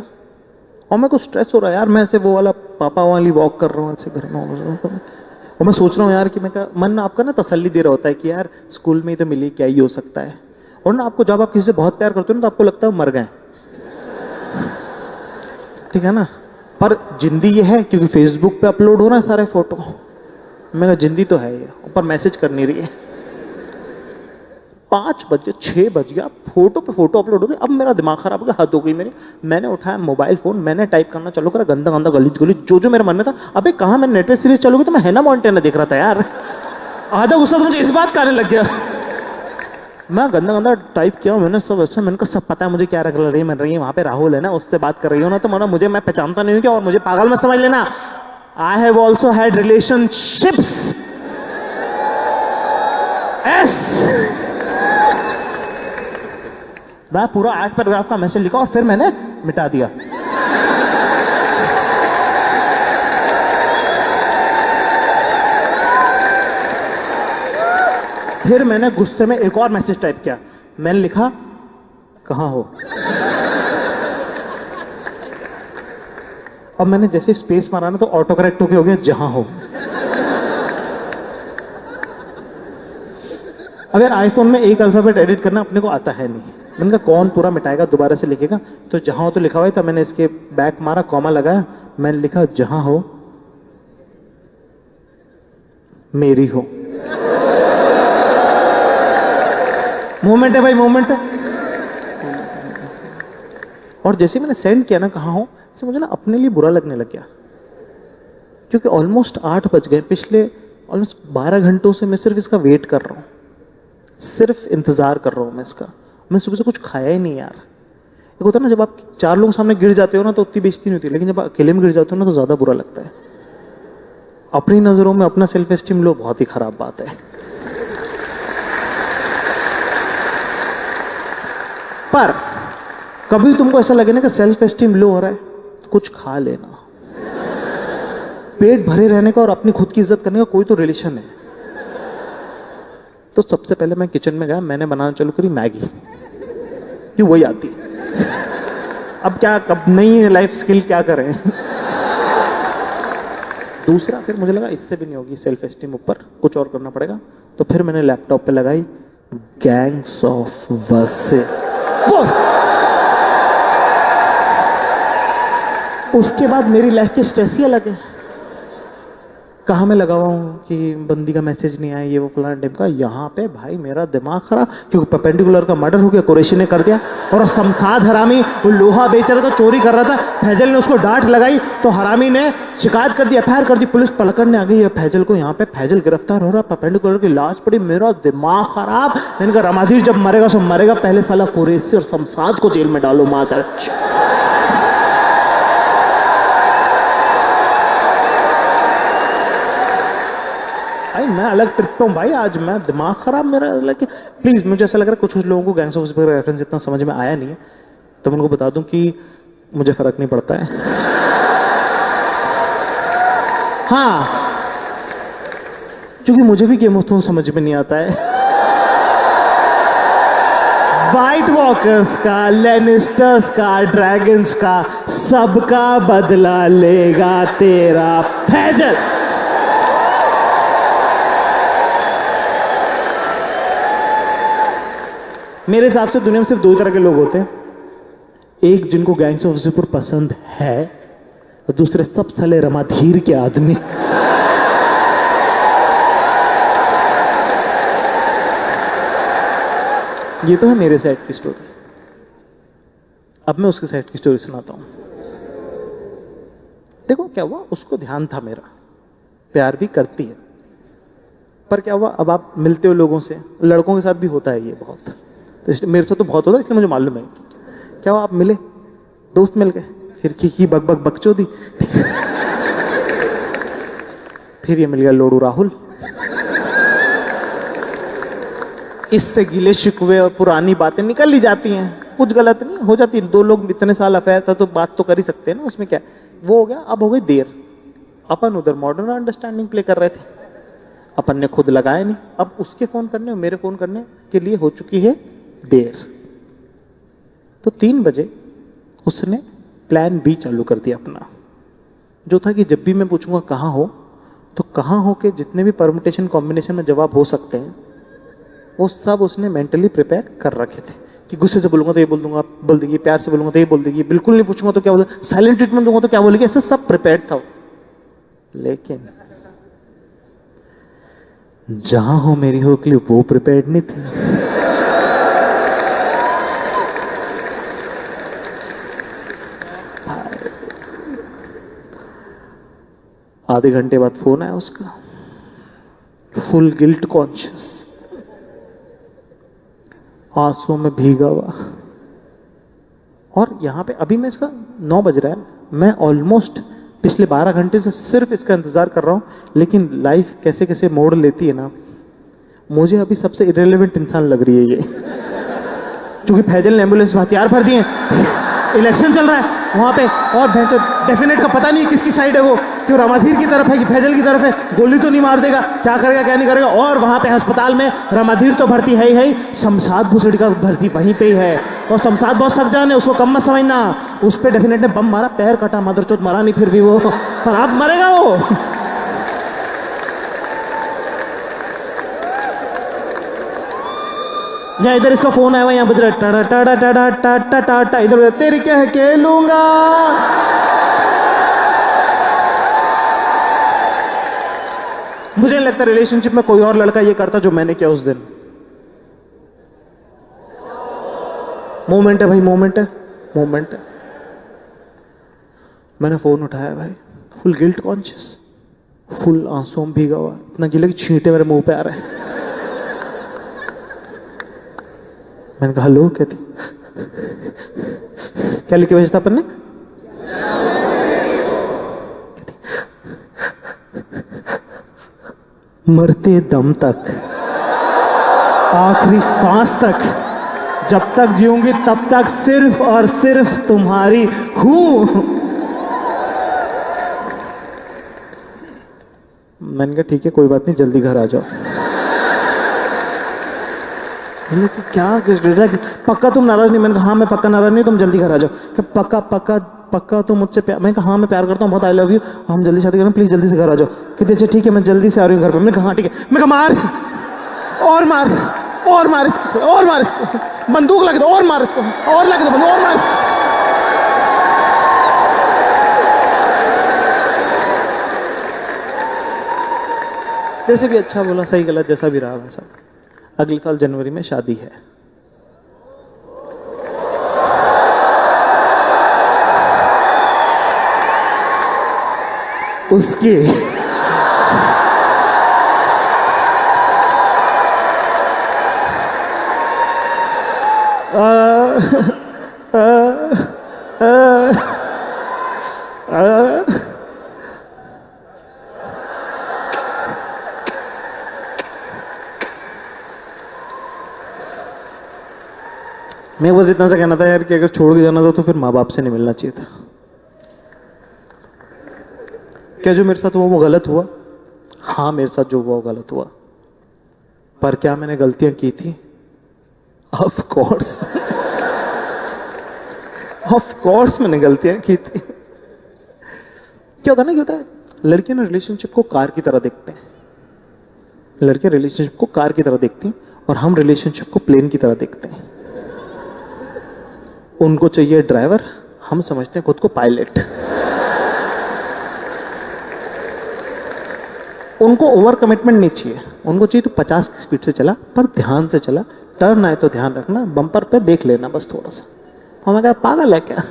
और मेरे को स्ट्रेस हो रहा है यार। मैं ऐसे वो वाला पापा वाली वॉक कर रहा हूँ ऐसे घर में, और मैं सोच रहा हूँ यार कि मैं का मन आपका ना तसल्ली दे रहा होता है कि यार स्कूल में ही तो मिली, क्या ही हो सकता है। और ना आपको जब आप किसी से बहुत प्यार करते हो ना तो आपको लगता है मर गए, ठीक है ना। पर जिंदी ये है क्योंकि फेसबुक पे अपलोड हो रहा है सारे फोटो। मेरा जिंदी तो है ये, ऊपर मैसेज कर नहीं रही है। 5 बज गए, 6 बज गया, फोटो पे फोटो अपलोड हो रही। अब मेरा दिमाग खराब हो गया, हद हो गई मेरी। मैंने उठाया मोबाइल फोन, मैंने टाइप करना चालू करा, गंदा गंदा गलीज गलीज जो जो मेरे मन में था। अबे कहाँ मैंने नेटफ्लिक्स सीरीज चालू की तो मैं हैना मोंटेना देख रहा था यार। आधा गुस्सा तो मुझे इस बात का आने लग गया। मैं गंदा गंदा टाइप किया, मैंने सब अच्छा, मैंने कहा सब पता है मुझे क्या रख रही है, मिल रही है वहां पे राहुल है ना, उससे बात कर रही हो ना, तो माना मुझे, मैं पहचानता नहीं हूँ क्या, और मुझे पागल मत समझ लेना। I have also had relationships. मैं पूरा 8 पैराग्राफ का मैसेज लिखा और फिर मैंने मिटा दिया। फिर मैंने गुस्से में एक और मैसेज टाइप किया, मैंने लिखा कहाँ हो। अब मैंने जैसे स्पेस मारा ना तो ऑटो करेक्ट होके हो गया जहां हो। अब यार आईफोन में एक अल्फाबेट एडिट करना अपने को आता है नहीं। मैंने कहा कौन पूरा मिटाएगा, दोबारा से लिखेगा। तो जहां हो तो लिखा हुआ है, तो मैंने इसके बैक मारा, कॉमा लगाया, मैंने लिखा जहां हो मेरी हो। मोमेंट है भाई, मोमेंट है। और जैसे मैंने सेंड किया ना कहाँ हो, जैसे मुझे ना अपने लिए बुरा लगने लग गया, क्योंकि ऑलमोस्ट 8 बज गए। पिछले ऑलमोस्ट 12 घंटों से मैं सिर्फ इसका वेट कर रहा हूँ, सिर्फ इंतजार कर रहा हूँ मैं इसका। मैं सुबह से कुछ खाया ही नहीं यार। एक होता है ना जब आप 4 लोगों सामने गिर जाते हो ना तो उतनी बेइज्जती नहीं होती, लेकिन जब अकेले में गिर जाते हो ना तो ज्यादा बुरा लगता है। अपनी नजरों में अपना सेल्फ एस्टीम लो, बहुत ही खराब बात है। पर कभी तुमको ऐसा लगे ना कि सेल्फ एस्टीम लो हो रहा है, कुछ खा लेना। पेट भरे रहने का और अपनी खुद की इज्जत करने का कोई तो रिलेशन है। तो सबसे पहले मैं किचन में गया, मैंने बनाना चालू करी मैगी, क्यों वही आती। अब क्या, कब नई लाइफ स्किल क्या करें। दूसरा फिर मुझे लगा इससे भी नहीं होगी सेल्फ एस्टीम, ऊपर कुछ और करना पड़ेगा। तो फिर मैंने लैपटॉप पे लगाई गैंग्स ऑफ वासेपुर। उसके बाद मेरी लाइफ की स्ट्रेस ही अलग है। कहाँ मैं लगा हुआ हूँ कि बंदी का मैसेज नहीं आया, ये वो फलाना टाइप का। यहाँ पे भाई मेरा दिमाग खराब, क्योंकि परपेंडिकुलर का मर्डर हो गया, कुरैशी ने कर दिया। और शमशाद हरामी वो लोहा बेच रहा था, चोरी कर रहा था। फैजल ने उसको डांट लगाई तो हरामी ने शिकायत कर दी, एफआईआर कर दी, पुलिस पकड़ने आ गई है फैजल को। यहाँ पे फैजल गिरफ्तार हो रहा, परपेंडिकुलर की लाश पड़ी, मेरा दिमाग खराब। मैंने कहा रमाधीर जब मरेगा सो मरेगा, पहले साला कुरैशी और शमशाद को जेल में डालो माता। भाई मैं अलग ट्रिप पे हूँ भाई, आज मैं दिमाग खराब मेरा। लाइक प्लीज, मुझे ऐसा लग रहा है कुछ लोगों को गैंग्स ऑफ वासेपुर का रेफरेंस इतना समझ में आया नहीं है, तो मैं उनको बता दूं कि मुझे फर्क नहीं पड़ता है। हाँ, क्योंकि मुझे भी गेम ऑफ थ्रोन्स समझ में नहीं आता है। व्हाइट वॉकर्स का, लेनिस्टर्स का, ड्रैगन्स का, सबका बदला लेगा तेरा फैजल। मेरे हिसाब से दुनिया में सिर्फ 2 तरह के लोग होते हैं, एक जिनको गैंग्स ऑफ वासेपुर पसंद है, और दूसरे सब साले रमाधीर के आदमी। ये तो है मेरे साइड की स्टोरी। अब मैं उसके साइड की स्टोरी सुनाता हूं। देखो क्या हुआ, उसको ध्यान था मेरा, प्यार भी करती है, पर क्या हुआ, अब आप मिलते हो लोगों से, लड़कों के साथ भी होता है ये बहुत, तो इसलिए मेरे साथ तो बहुत होता है, इसलिए मुझे मालूम है। क्या हुआ, आप मिले, दोस्त मिल गए, फिर की बक बक बकचोदी, फिर ये मिल गया लोडू राहुल, इससे गिले शिकवे और पुरानी बातें निकल ही जाती हैं, कुछ गलत नहीं हो जाती। दो लोग इतने साल अफेयर था तो बात तो कर ही सकते हैं ना, उसमें क्या, वो हो गया। अब हो गई देर, अपन उधर मॉडर्न अंडरस्टैंडिंग प्ले कर रहे थे, अपन ने खुद लगाया नहीं, अब उसके फोन करने और मेरे फोन करने के लिए हो चुकी है देर। तो 3 बजे उसने प्लान बी चालू कर दिया अपना, जो था कि जब भी मैं पूछूंगा कहाँ हो, तो कहाँ हो के जितने भी परमुटेशन कॉम्बिनेशन में जवाब हो सकते हैं वो सब उसने मेंटली प्रिपेयर कर रखे थे, कि गुस्से से बोलूंगा तो ये बोल दूंगा, बोल देगी, प्यार से बोलूंगा तो ये बोल देगी, बिल्कुल नहीं पूछूंगा तो क्या बोल, साइलेंट ट्रीटमेंट दूंगा तो क्या बोलेगी, ऐसा सब प्रिपेयर था। लेकिन जहां हो मेरी हो के लिए वो प्रिपेयर्ड नहीं थी। आधे घंटे बाद फोन आया उसका, फुल गिल्ट कॉन्शियस, आंसुओं में भीगा हुआ। और यहां पे अभी मैं इसका 9 बज रहा है, मैं ऑलमोस्ट पिछले 12 घंटे से सिर्फ इसका इंतजार कर रहा हूं, लेकिन लाइफ कैसे कैसे मोड़ लेती है ना, मुझे अभी सबसे इरेलेवेंट इंसान लग रही है ये। क्योंकि फैजल ने एम्बुलेंस में हथियार भर दिए, इलेक्शन चल रहा है वहां पे, और डेफिनेट का पता नहीं किसकी साइड है वो, कि रामाधीर की तरफ है कि फैजल की तरफ है, गोली तो नहीं मार देगा, क्या करेगा क्या नहीं करेगा। और वहां पे अस्पताल में रामाधीर तो भर्ती है ही, शमशाद भूसड़ी का भर्ती वहीं पे ही है, और शमशाद बहुत सख्त जान है, उसको कम मत समझना, उस पर डेफिनेट ने बम मारा, पैर कटा, मदरचोद मारा नहीं फिर भी वो, पर अब मरेगा वो। या इधर इसका फोन आया हुआ, यहाँ बज रहा है टाटा टाटा टाटा टाटा टाटा, इधर तेरी कह के लूंगा। मुझे नहीं लगता रिलेशनशिप में कोई और लड़का ये करता जो मैंने किया उस दिन। मोमेंट है भाई, मोमेंट है, मोमेंट है। मैंने फोन उठाया भाई, फुल गिल्ट कॉन्शियस, फुल आंसुओं में भीगा हुआ, इतना गिला कि छींटे मेरे मुंह पे आ रहे हैं। मैंने कहा हेलो, कहती क्या लिख के भेजता अपन ने, मरते दम तक, आखिरी सांस तक, जब तक जीऊंगी तब तक सिर्फ और सिर्फ तुम्हारी हूं। मैंने कहा ठीक है कोई बात नहीं, जल्दी घर आ जाओ। क्या पक्का तुम नाराज नहीं? मैंने कहा हाँ मैं पक्का नाराज नहीं, तुम जल्दी घर आ जाओ। क्या पक्का पक्का पक्का तुम मुझसे प्यार? मैंने कहा हाँ मैं प्यार करता हूँ बहुत, आई लव यू, हम जल्दी शादी करें, प्लीज जल्दी से घर आ जाओ। कहते अच्छा ठीक है मैं जल्दी से आ रही हूँ घर पे। मैंने कहा हाँ ठीक है। मैं कहा मार और मार और मार इसको और मार इसको, बंदूक लगे दो और मार इसको और लगे दो बंदूक और मार इसको। जैसे भी अच्छा बोला, सही गलत जैसा भी रहा वैसा। अगले साल जनवरी में शादी है। उसकी मैं बस इतना सा कहना था यार कि अगर छोड़ के जाना था तो फिर माँ बाप से नहीं मिलना चाहिए था। क्या जो मेरे साथ हुआ वो गलत हुआ? हाँ मेरे साथ जो हुआ वो गलत हुआ, पर क्या मैंने गलतियां की थी? ऑफ कोर्स ऑफ कोर्स मैंने गलतियां की थी। क्या होता है ना, क्या होता है, लड़कियां ना रिलेशनशिप को कार की तरह देखते हैं। लड़कियां रिलेशनशिप को कार की तरह देखती हैं और हम रिलेशनशिप को प्लेन की तरह देखते हैं। उनको चाहिए ड्राइवर, हम समझते हैं खुद को पायलट। उनको ओवर कमिटमेंट नहीं चाहिए, उनको चाहिए तो 50 की स्पीड से चला, पर ध्यान से चला, टर्न आए तो ध्यान रखना, बम्पर पे देख लेना बस थोड़ा सा। हमें कहा पागल है क्या?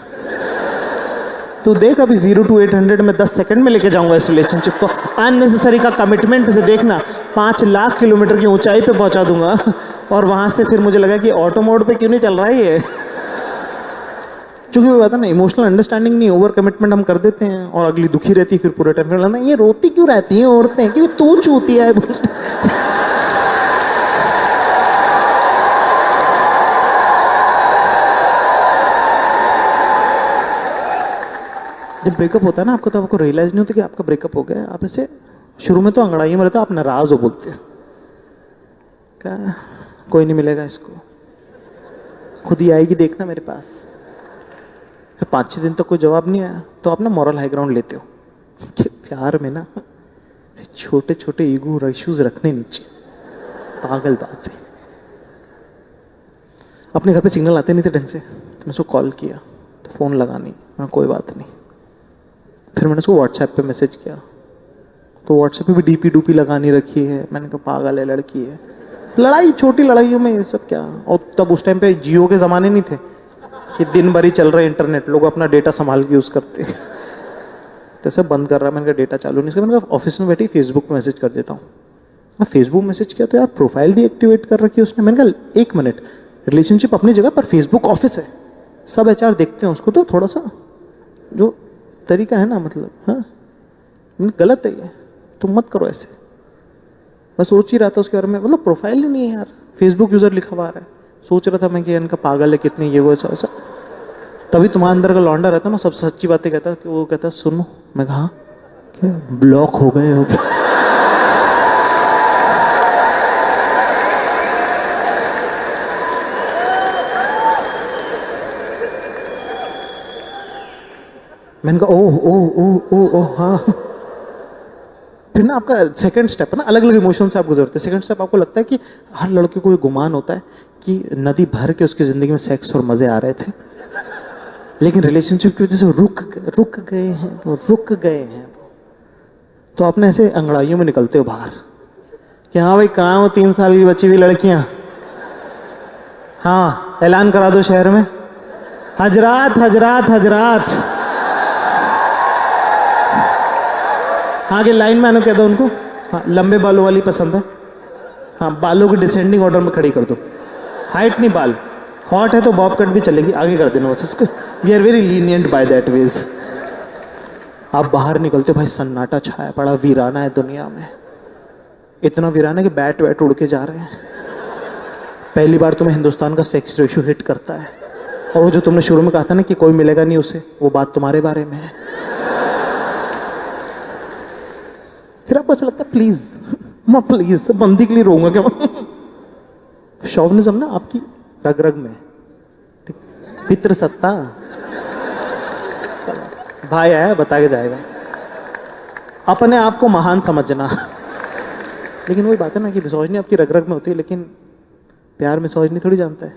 तू देख अभी 0 to 800 में 10 सेकंड में लेके जाऊंगा इस रिलेशनशिप को। अननेसेसरी का कमिटमेंट से देखना 5 लाख किलोमीटर की ऊंचाई पे पहुंचा दूंगा और वहां से फिर मुझे लगा कि ऑटो मोड पे क्यों नहीं चल रहा है ये। क्योंकि वो बात है ना, इमोशनल अंडरस्टैंडिंग नहीं, ओवर कमिटमेंट हम कर देते हैं और अगली दुखी रहती है फिर पूरे टाइम। फिर लगता है ये रोती क्यों रहती हैं औरतें, क्योंकि तू चूतिया है। जब ब्रेकअप होता है ना आपको, तो आपको रियलाइज नहीं होता कि आपका ब्रेकअप हो गया है। आप ऐसे शुरू में तो अंगड़ाई में रहते हो, आप नाराज हो बोलते हो क्या कोई नहीं मिलेगा इसको, खुद ही आएगी देखना मेरे पास। फिर 5-6 दिन तक कोई जवाब नहीं आया तो आप ना मॉरल हाई ग्राउंड लेते हो कि प्यार में ना छोटे छोटे ईगो और इश्यूज रखने नीचे, पागल बात है। अपने घर पे सिग्नल आते नहीं थे ढंग से, तो मैंने उसको कॉल किया तो फ़ोन लगा नहीं, मैं कोई बात नहीं। फिर मैंने उसको व्हाट्सएप पे मैसेज किया तो व्हाट्सएप पे भी डीपी डूपी लगानी रखी है। मैंने कहा पागल है लड़की है। लड़ाई, छोटी लड़ाइयों में ये सब क्या। और तब उस टाइम पे जियो के ज़माने नहीं थे कि दिन भर ही चल रहे इंटरनेट, लोग अपना डेटा संभाल के यूज़ करते। तो सब बंद कर रहा, मैंने कहा डेटा चालू नहीं। मैंने कहा ऑफिस में बैठी फेसबुक पे मैसेज कर देता हूँ। फेसबुक मैसेज किया तो यार प्रोफाइल डीएक्टिवेट कर रखी है उसने। मैंने कहा 1 मिनट, रिलेशनशिप अपनी जगह पर फेसबुक ऑफिस है, सब एचआर देखते हैं उसको, तो थोड़ा सा जो तरीका है ना, मतलब हाँ गलत है ये, तुम मत करो ऐसे। मैं सोच ही रहा था उसके बारे में, मतलब प्रोफाइल ही नहीं है यार, फेसबुक यूज़र लिखा हुआ आ रहा है। सोच रहा था मैं कि इनका पागल है कितनी, ये वो ऐसा। तभी तुम्हारे अंदर का लौंडा रहता ना, सबसे सच्ची बातें कहता कि वो कहता सुनो। मैं कहा क्या ब्लॉक हो गए हो। मैंने कहा ओह ओह ओह ओह ओह हाँ। फिर ना आपका सेकंड स्टेप है ना, अलग अलग इमोशन से आप गुजरते हैं। सेकंड स्टेप आपको लगता है कि हर लड़के को ये गुमान होता है कि नदी भर के उसकी ज़िंदगी में सेक्स और मज़े आ रहे थे, लेकिन रिलेशनशिप की वजह से रुक गए हैं वो, रुक गए हैं। तो आपने ऐसे अंगड़ाइयों में निकलते हो बाहर कि हाँ भाई कहाँ हो 3 साल की बची हुई लड़कियाँ, हाँ ऐलान करा दो शहर में, हजरात हजरात हजरात। आगे लाइन में आने कह दो उनको, हाँ लंबे बालों वाली पसंद है, हाँ बालों को डिसेंडिंग ऑर्डर में खड़ी कर दो, हाइट नहीं बाल, हॉट है तो बॉब कट भी चलेगी, आगे कर देना बस इसको। We are very lenient by that ways. आप बाहर निकलते हो भाई, सन्नाटा छाया पड़ा, वीराना है दुनिया में, इतना वीराना कि बैट वैट उड़ के जा रहे हैं। पहली बार तुम्हें हिंदुस्तान का सेक्स रेशियो हिट करता है, और वो जो तुमने शुरू में कहा था ना कि कोई मिलेगा नहीं उसे, वो बात तुम्हारे बारे में है। फिर आपको अच्छा लगता है प्लीज मैं प्लीज बंदी के लिए रोऊंगा क्या। शौवनिज्म ना आपकी रग रग में, पितृ सत्ता भाई है बता के जाएगा, अपने आप को महान समझना। लेकिन वही बात है ना कि मिसोजिनी आपकी रग रग में होती है, लेकिन प्यार मिसोजिनी थोड़ी जानता है।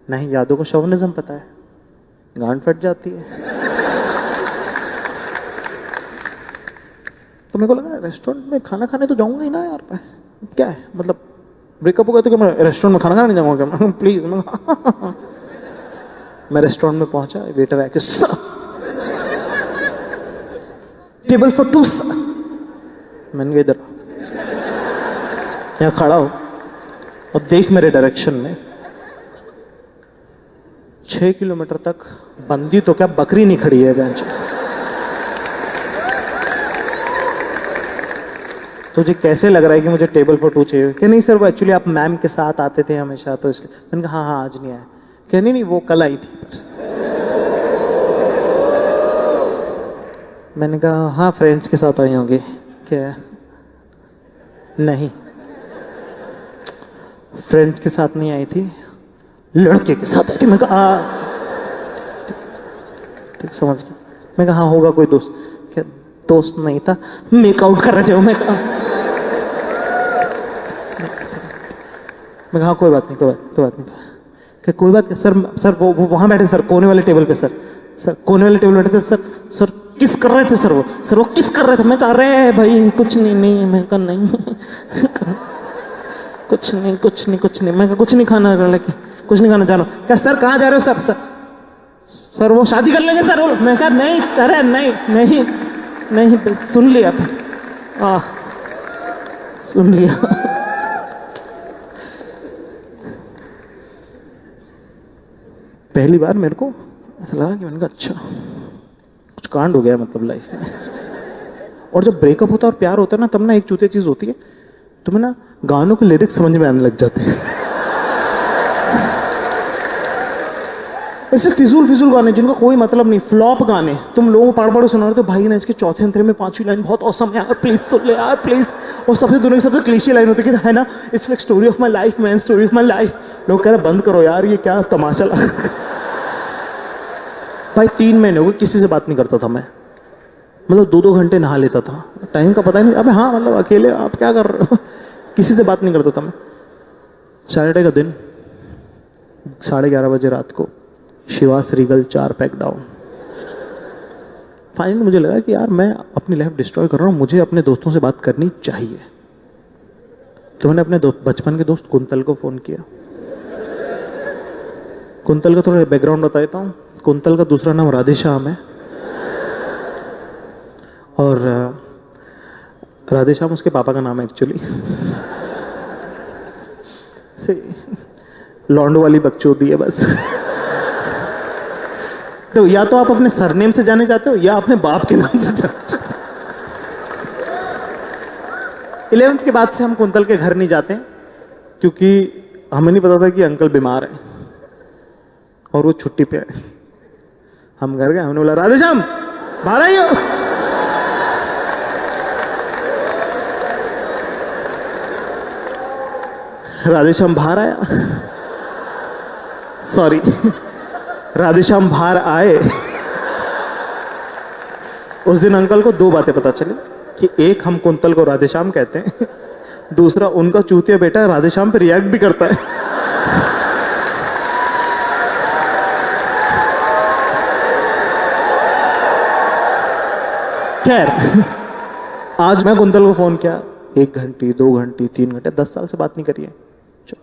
नहीं, यादों को शौवनिज्म पता है, गांड फट जाती है। तो मेरे को लगा रेस्टोरेंट में खाना खाने तो जाऊंगा ही ना यार, क्या है मतलब ब्रेकअप हो गया तो क्या मैं रेस्टोरेंट में खाना खाने नहीं जाऊंगा क्या। प्लीज मैं रेस्टोरेंट में पहुंचा, वेटर आके टेबल फॉर 2। मैंने कहा इधर यहाँ खड़ा हो और देख मेरे डायरेक्शन में, 6 किलोमीटर तक बंदी तो क्या बकरी नहीं खड़ी है बेंच। तुझे कैसे लग रहा है कि मुझे टेबल फॉर 2 चाहिए? कि नहीं सर वो एक्चुअली आप मैम के साथ आते थे हमेशा तो इसलिए। मैंने कहा हाँ आज नहीं आया। क्या नहीं वो कल आई थी। मैंने कहा हाँ फ्रेंड्स के साथ आई होंगी। क्या नहीं फ्रेंड के साथ नहीं आई थी, लड़के के साथ आई थी। मैं कहा ठीक समझ गया। मैं कहा हाँ होगा कोई दोस्त। क्या दोस्त नहीं था, मेकआउट कर रहे थे। मैं कहा कोई बात नहीं क्या कोई बात सर वो वहाँ बैठे सर कोने वाले टेबल पे सर कोने वाले टेबल बैठे थे सर किस कर रहे थे सर वो किस कर रहे थे। मैं कहा अरे भाई कुछ नहीं मैं कहा नहीं कुछ नहीं मैं कहा कुछ नहीं खाना लेके कुछ नहीं खाना जानो। क्या सर कहाँ जा रहे हो सर सर वो शादी कर लेंगे सर। मैं कहा नहीं, अरे नहीं नहीं नहीं, सुन लिया फिर, सुन लिया। पहली बार मेरे को ऐसा लगा कि मैंने कहा अच्छा कुछ कांड हो गया मतलब लाइफ में। और जब ब्रेकअप होता है और प्यार होता है ना, तब ना एक चूतिया चीज होती है, तुम्हें ना गानों के लिरिक्स समझ में आने लग जाते हैं। ऐसे फिजूल गाने जिनका कोई मतलब नहीं, फ्लॉप गाने, तुम लोगों को पढ़ सुना रहे हो, तो भाई ने इसके चौथे अंतरे में 5वीं लाइन बहुत औसम है यार, प्लीज सुन ले यार प्लीज। और सबसे दुनिया की सबसे क्लीशे लाइन होती है ना, it's like story of my life man, story of my life. लोग कह रहे बंद करो यार, ये क्या तमाशा लगा। भाई 3 महीने हो गए किसी से बात नहीं करता था मैं, मतलब 2-2 घंटे नहा लेता था, टाइम का पता ही नहीं। अबे हाँ मतलब अकेले आप क्या कर रहे हो। किसी से बात नहीं करता था मैं। सैटरडे का दिन 11:30 बजे रात को Shivas Regal 4 pack down. Finally मुझे लगा कि यार मैं अपनी लाइफ डिस्ट्रॉय कर रहा हूँ, मुझे अपने दोस्तों से बात करनी चाहिए। तो मैंने अपने बचपन के दोस्त कुंतल को फ़ोन किया। कुंतल का थोड़ा बैकग्राउंड बता देता हूँ। कुंतल का दूसरा नाम राधेश्याम है, और राधेश्याम उसके पापा का नाम है एक्चुअली। लौंडो वाली बकचोदी है बस। तो या तो आप अपने सरनेम से जाने जाते हो या अपने बाप के नाम से जाते हो। 11th के बाद से हम कुंतल के घर नहीं जाते क्योंकि हमें नहीं पता था कि अंकल बीमार है और वो छुट्टी पे है। हम घर गए, हमने बोला राधेश्याम बाहर आइयो। राधेश्याम बाहर आया, सॉरी राधेश्याम बाहर आए। उस दिन अंकल को 2 बातें पता चली कि एक, हम कुंतल को राधेश्याम कहते हैं, दूसरा उनका चूतिया बेटा राधेश्याम पे रिएक्ट भी करता है। खैर आज मैं कुंतल को फोन किया, 1 घंटे 2 घंटे 3 घंटे, 10 साल से बात नहीं करी है,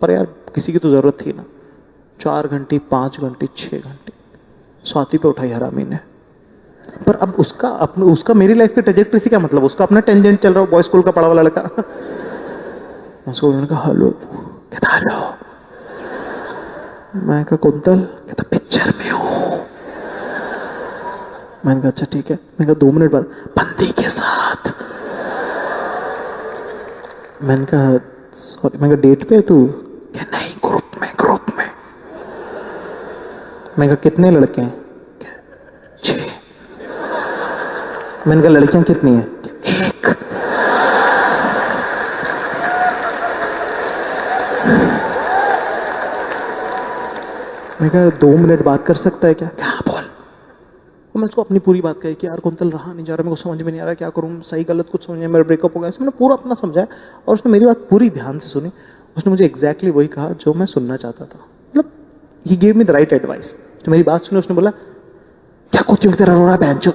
पर यार किसी की तो जरूरत थी ना। 4 घंटे 5 घंटे 6 घंटे स्वाति पे उठाई हरामी ने। पर अब उसका मेरी लाइफ की ट्रेजेक्टरी से क्या मतलब, उसका अपना टेंजेंट चल रहा है, बॉय स्कूल का पढ़ा वाला लड़का। उसको मैंने कहा हेलो, कहता हेलो। मैं कहा कुंतल, कहता पिक्चर में हूँ। मैंने कहा अच्छा ठीक है। मैंने कहा 2 मिनट बाद, बंदी के साथ। मैंने कहा सॉरी, मैंने कहा डेट पे तू, क्या नहीं ग्रुप में। मैंने कहा कितने लड़के हैं, 6। मैंने कहा लड़कियां कितनी हैं, 1। मैंने कहा 2 मिनट बात कर सकता है क्या बोल। और मैं उसको अपनी पूरी बात कही कि यार कुंतल रहा नहीं जा रहा, मेरे को समझ में नहीं आ रहा क्या करूँ, सही गलत कुछ समझ में, मेरा ब्रेकअप हो गया। मैंने पूरा अपना समझाया और उसने मेरी बात पूरी ध्यान से सुनी। उसने मुझे एग्जैक्टली वही कहा जो मैं सुनना चाहता था, मतलब he gave me the right advice. तो मेरी बात सुनी, उसने बोला क्या कुत्तियों की तरह रो रहा बहनचोद।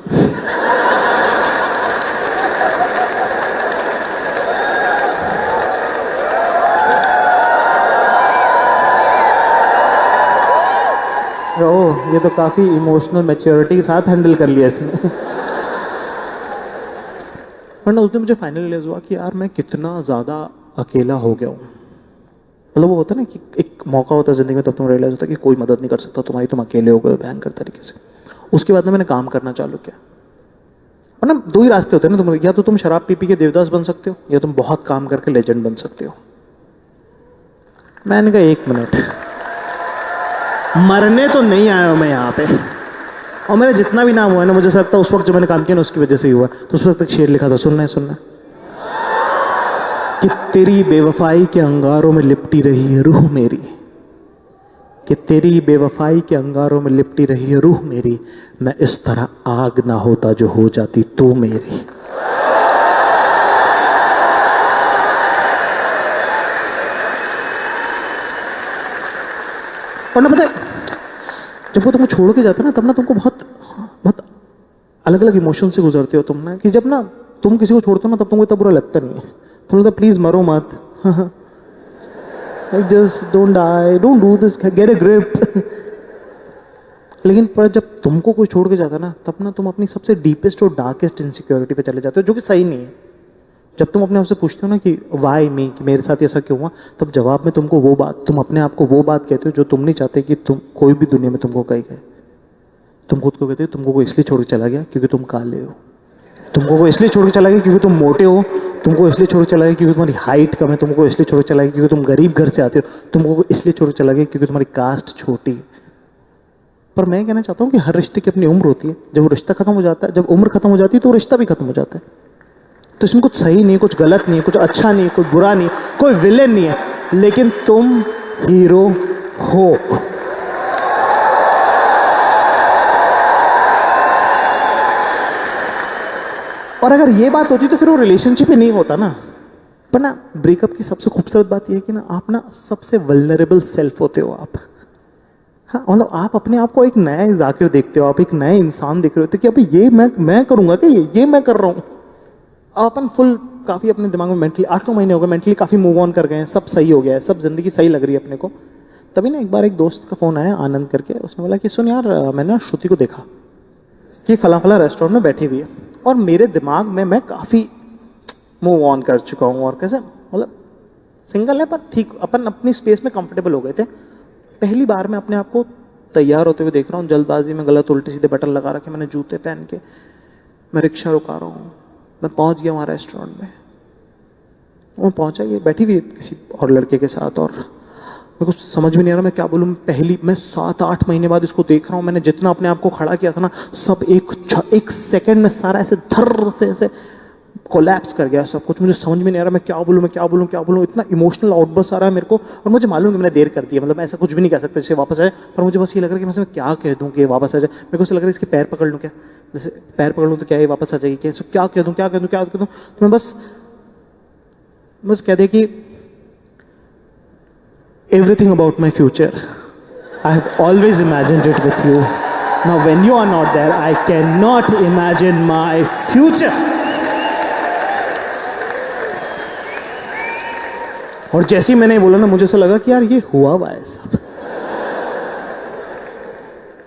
ओह, ये तो काफी इमोशनल मैच्योरिटी के साथ हैंडल कर लिया इसने। वरना उस दिन मुझे फाइनली रियलाइज हुआ कि यार मैं कितना ज्यादा अकेला हो गया हूँ। मतलब वो होता है ना कि एक मौका होता है जिंदगी में, तब तुम रियलाइज होता है कि कोई मदद नहीं कर सकता तुम्हारी, तुम अकेले हो गए भयंकर तरीके से। उसके बाद में मैंने काम करना चालू किया। वरना 2 ही रास्ते होते हैं ना, या तो तुम शराब पी के देवदास बन सकते हो, या तुम बहुत काम करके लेजेंड बन सकते हो। मैंने कहा 1 मिनट, मरने तो नहीं आया हूं मैं यहाँ पे। और मेरा जितना भी नाम हुआ है ना, मुझे ऐसा लगता है उस वक्त जो मैंने काम किया ना उसकी वजह से ही हुआ। तो उस वक्त तक शेर लिखा था, सुनना है कि तेरी बेवफाई के अंगारों में लिपटी रही है रूह मेरी, कि तेरी बेवफाई के अंगारों में लिपटी रही है रूह मेरी, मैं इस तरह आग ना होता जो हो जाती तू मेरी। और ना पता है, जब वो तुमको छोड़ के जाता है ना, तब ना तुमको बहुत अलग अलग इमोशन से गुजरते हो तुम ना, कि जब ना तुम किसी को छोड़ते हो ना, तब तुमको इतना बुरा लगता नहीं है। तुम बोलते प्लीज मरो मत, just don't die, don't do this, get a grip. लेकिन पर जब तुमको कोई छोड़ के जाता है ना, तब ना तुम अपनी सबसे डीपेस्ट और डार्केस्ट इनसिक्योरिटी पे चले जाते हो, जो कि सही नहीं है। जब तुम अपने आप से पूछते हो ना कि वाई मी, कि मेरे साथ ऐसा क्यों हुआ, तब जवाब में तुमको वो बात, तुम अपने आप को वो बात कहते हो जो तुम नहीं चाहते कि तुम कोई भी दुनिया में तुमको कही गए। तुम खुद को कहते हो तुमको कोई इसलिए छोड़ के चला गया क्योंकि तुम काले हो, तुमको कोई इसलिए छोड़ के चला गया क्योंकि तुम मोटे हो, तुमको इसलिए छोड़ के चला गया क्योंकि तुम्हारी हाइट कम है, तुमको इसलिए छोड़ के चला गया क्योंकि तुम गरीब घर से आते हो, तुमको इसलिए छोड़ के चला गया क्योंकि तुम्हारी कास्ट छोटी है। पर मैं कहना चाहता हूँ कि हर रिश्ते की अपनी उम्र होती है। जब वो रिश्ता खत्म हो जाता है, जब उम्र खत्म हो जाती है, तो रिश्ता भी खत्म हो जाता है। तो इसमें कुछ सही नहीं, कुछ गलत नहीं, कुछ अच्छा नहीं, कोई बुरा नहीं, कोई विलेन नहीं है, लेकिन तुम हीरो हो। और अगर ये बात होती तो फिर वो रिलेशनशिप ही नहीं होता ना। पर ना ब्रेकअप की सबसे खूबसूरत बात यह है कि ना आप ना सबसे वल्नरेबल सेल्फ होते हो आप। हाँ, मतलब आप अपने आप को एक नया जाकिर देखते हो, आप एक नए इंसान देख रहे होते कि अभी ये मैं करूंगा क्या, ये मैं कर रहा हूँ। अपन फुल काफ़ी अपने दिमाग में मेंटली 8-9 महीने हो गए, मेंटली काफ़ी मूव ऑन कर गए हैं, सब सही हो गया है, सब जिंदगी सही लग रही है अपने को। तभी ना एक बार एक दोस्त का फ़ोन आया आनंद करके, उसने बोला कि सुन यार, मैंने श्रुति को देखा कि फला फला रेस्टोरेंट में बैठी हुई है, और मेरे दिमाग में मैं काफ़ी मूव ऑन कर चुका हूँ, और कैसे मतलब सिंगल है पर ठीक, अपन अपनी स्पेस में कंफर्टेबल हो गए थे। पहली बार मैं अपने आप को तैयार होते हुए देख रहा हूँ, जल्दबाजी में गलत उल्टे सीधे बटन लगा रखे, मैंने जूते पहन के, मैं रिक्शा रुका रहा हूँ, मैं पहुँच गया वहाँ रेस्टोरेंट में। वो पहुँचा, ये बैठी हुई किसी और लड़के के साथ, और मेरे को समझ में नहीं आ रहा मैं क्या बोलूँ। मैं 7-8 महीने बाद इसको देख रहा हूँ। मैंने जितना अपने आप को खड़ा किया था ना, सब एक सेकंड में सारा ऐसे धर से ऐसे कोलैप्स कर गया सब कुछ। मुझे समझ में नहीं आ रहा मैं क्या बोलूँ। इतना इमोशनल आउटबर्स्ट आ रहा है मेरे को, और मुझे मालूम है कि मैंने देर कर दी है, मतलब मैं ऐसा कुछ भी नहीं कह सकता जैसे वापस आए, पर मुझे बस ये लग रहा है कि मैं क्या कह दूँ कि वापस आ जाए। मेरे को ऐसा लग रहा है इसके पैर पकड़ लूँ क्या, जैसे पैर पकड़ लूँ तो क्या ये वापस आ जाएगी क्या, क्या कह दूँ तो मैं बस कह दे कि everything about my future, I have always imagined it with you. Now when you are not there, I cannot imagine my future. और जैसे ही मैंने बोला ना, मुझे ऐसा लगा कि यार ये हुआ हुआ है सब।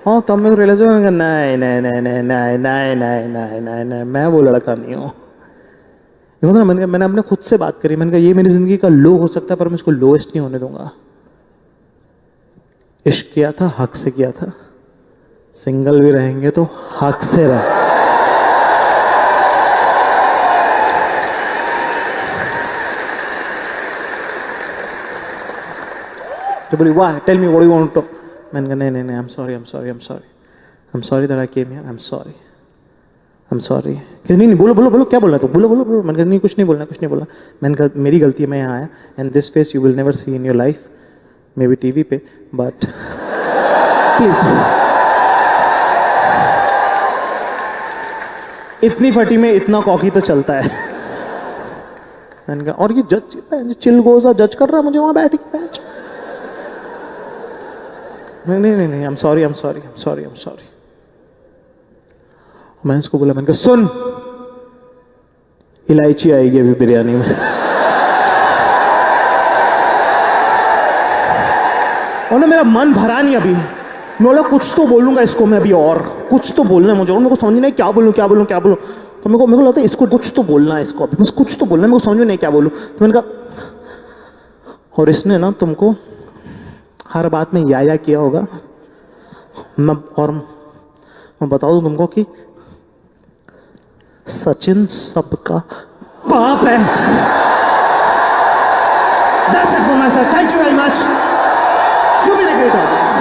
हाँ, तब मेरे को रियलाइज हुआ, नहीं, मैं वो लड़का नहीं हूँ। मैंने अपने खुद से बात करी, मैंने कहा ये मेरी जिंदगी का लो हो सकता है, पर मैं इसको लोएस्ट नहीं होने दूंगा। इश्क किया था, हक से किया था, सिंगल भी रहेंगे तो हक से रहे। तो बोली वाह, tell me what you want to. मैंने कहा नहीं, I am sorry that I came here, I am sorry. नहीं, बोलो क्या बोलना, तो बोलो। मैंने कहा नहीं, कुछ नहीं बोलना। मैंने कहा मेरी गलती है, मैं यहाँ आया, and this face you will never see in your life, may be TV पे, बट प्लीज। इतनी फटी में इतना कॉकी तो चलता है। मैंने कहा, और ये जज चिलगोजा जज कर रहा है मुझे वहां बैठ के। नहीं, आई एम सॉरी। मैंने उसको बोला, मैंने कहा सुन, इलायची आएगी अभी बिरयानी में। और ना मेरा मन भरा नहीं अभी, मैं बोला कुछ तो बोलूंगा इसको मैं अभी, और कुछ तो बोलना है मुझे, और मेरे को समझ नहीं क्या बोलूं। तो मेरे को लगता है इसको कुछ तो बोलना है, इसको अभी बस कुछ तो बोलना है, मेरे को समझ में नहीं क्या बोलूं। तो मैंने कहा, और इसने ना तुमको हर बात में या किया होगा, मैं बता दूं तुमको कि सचिन सबका बाप है। That's it for myself. Thank you very much. You've been a great audience.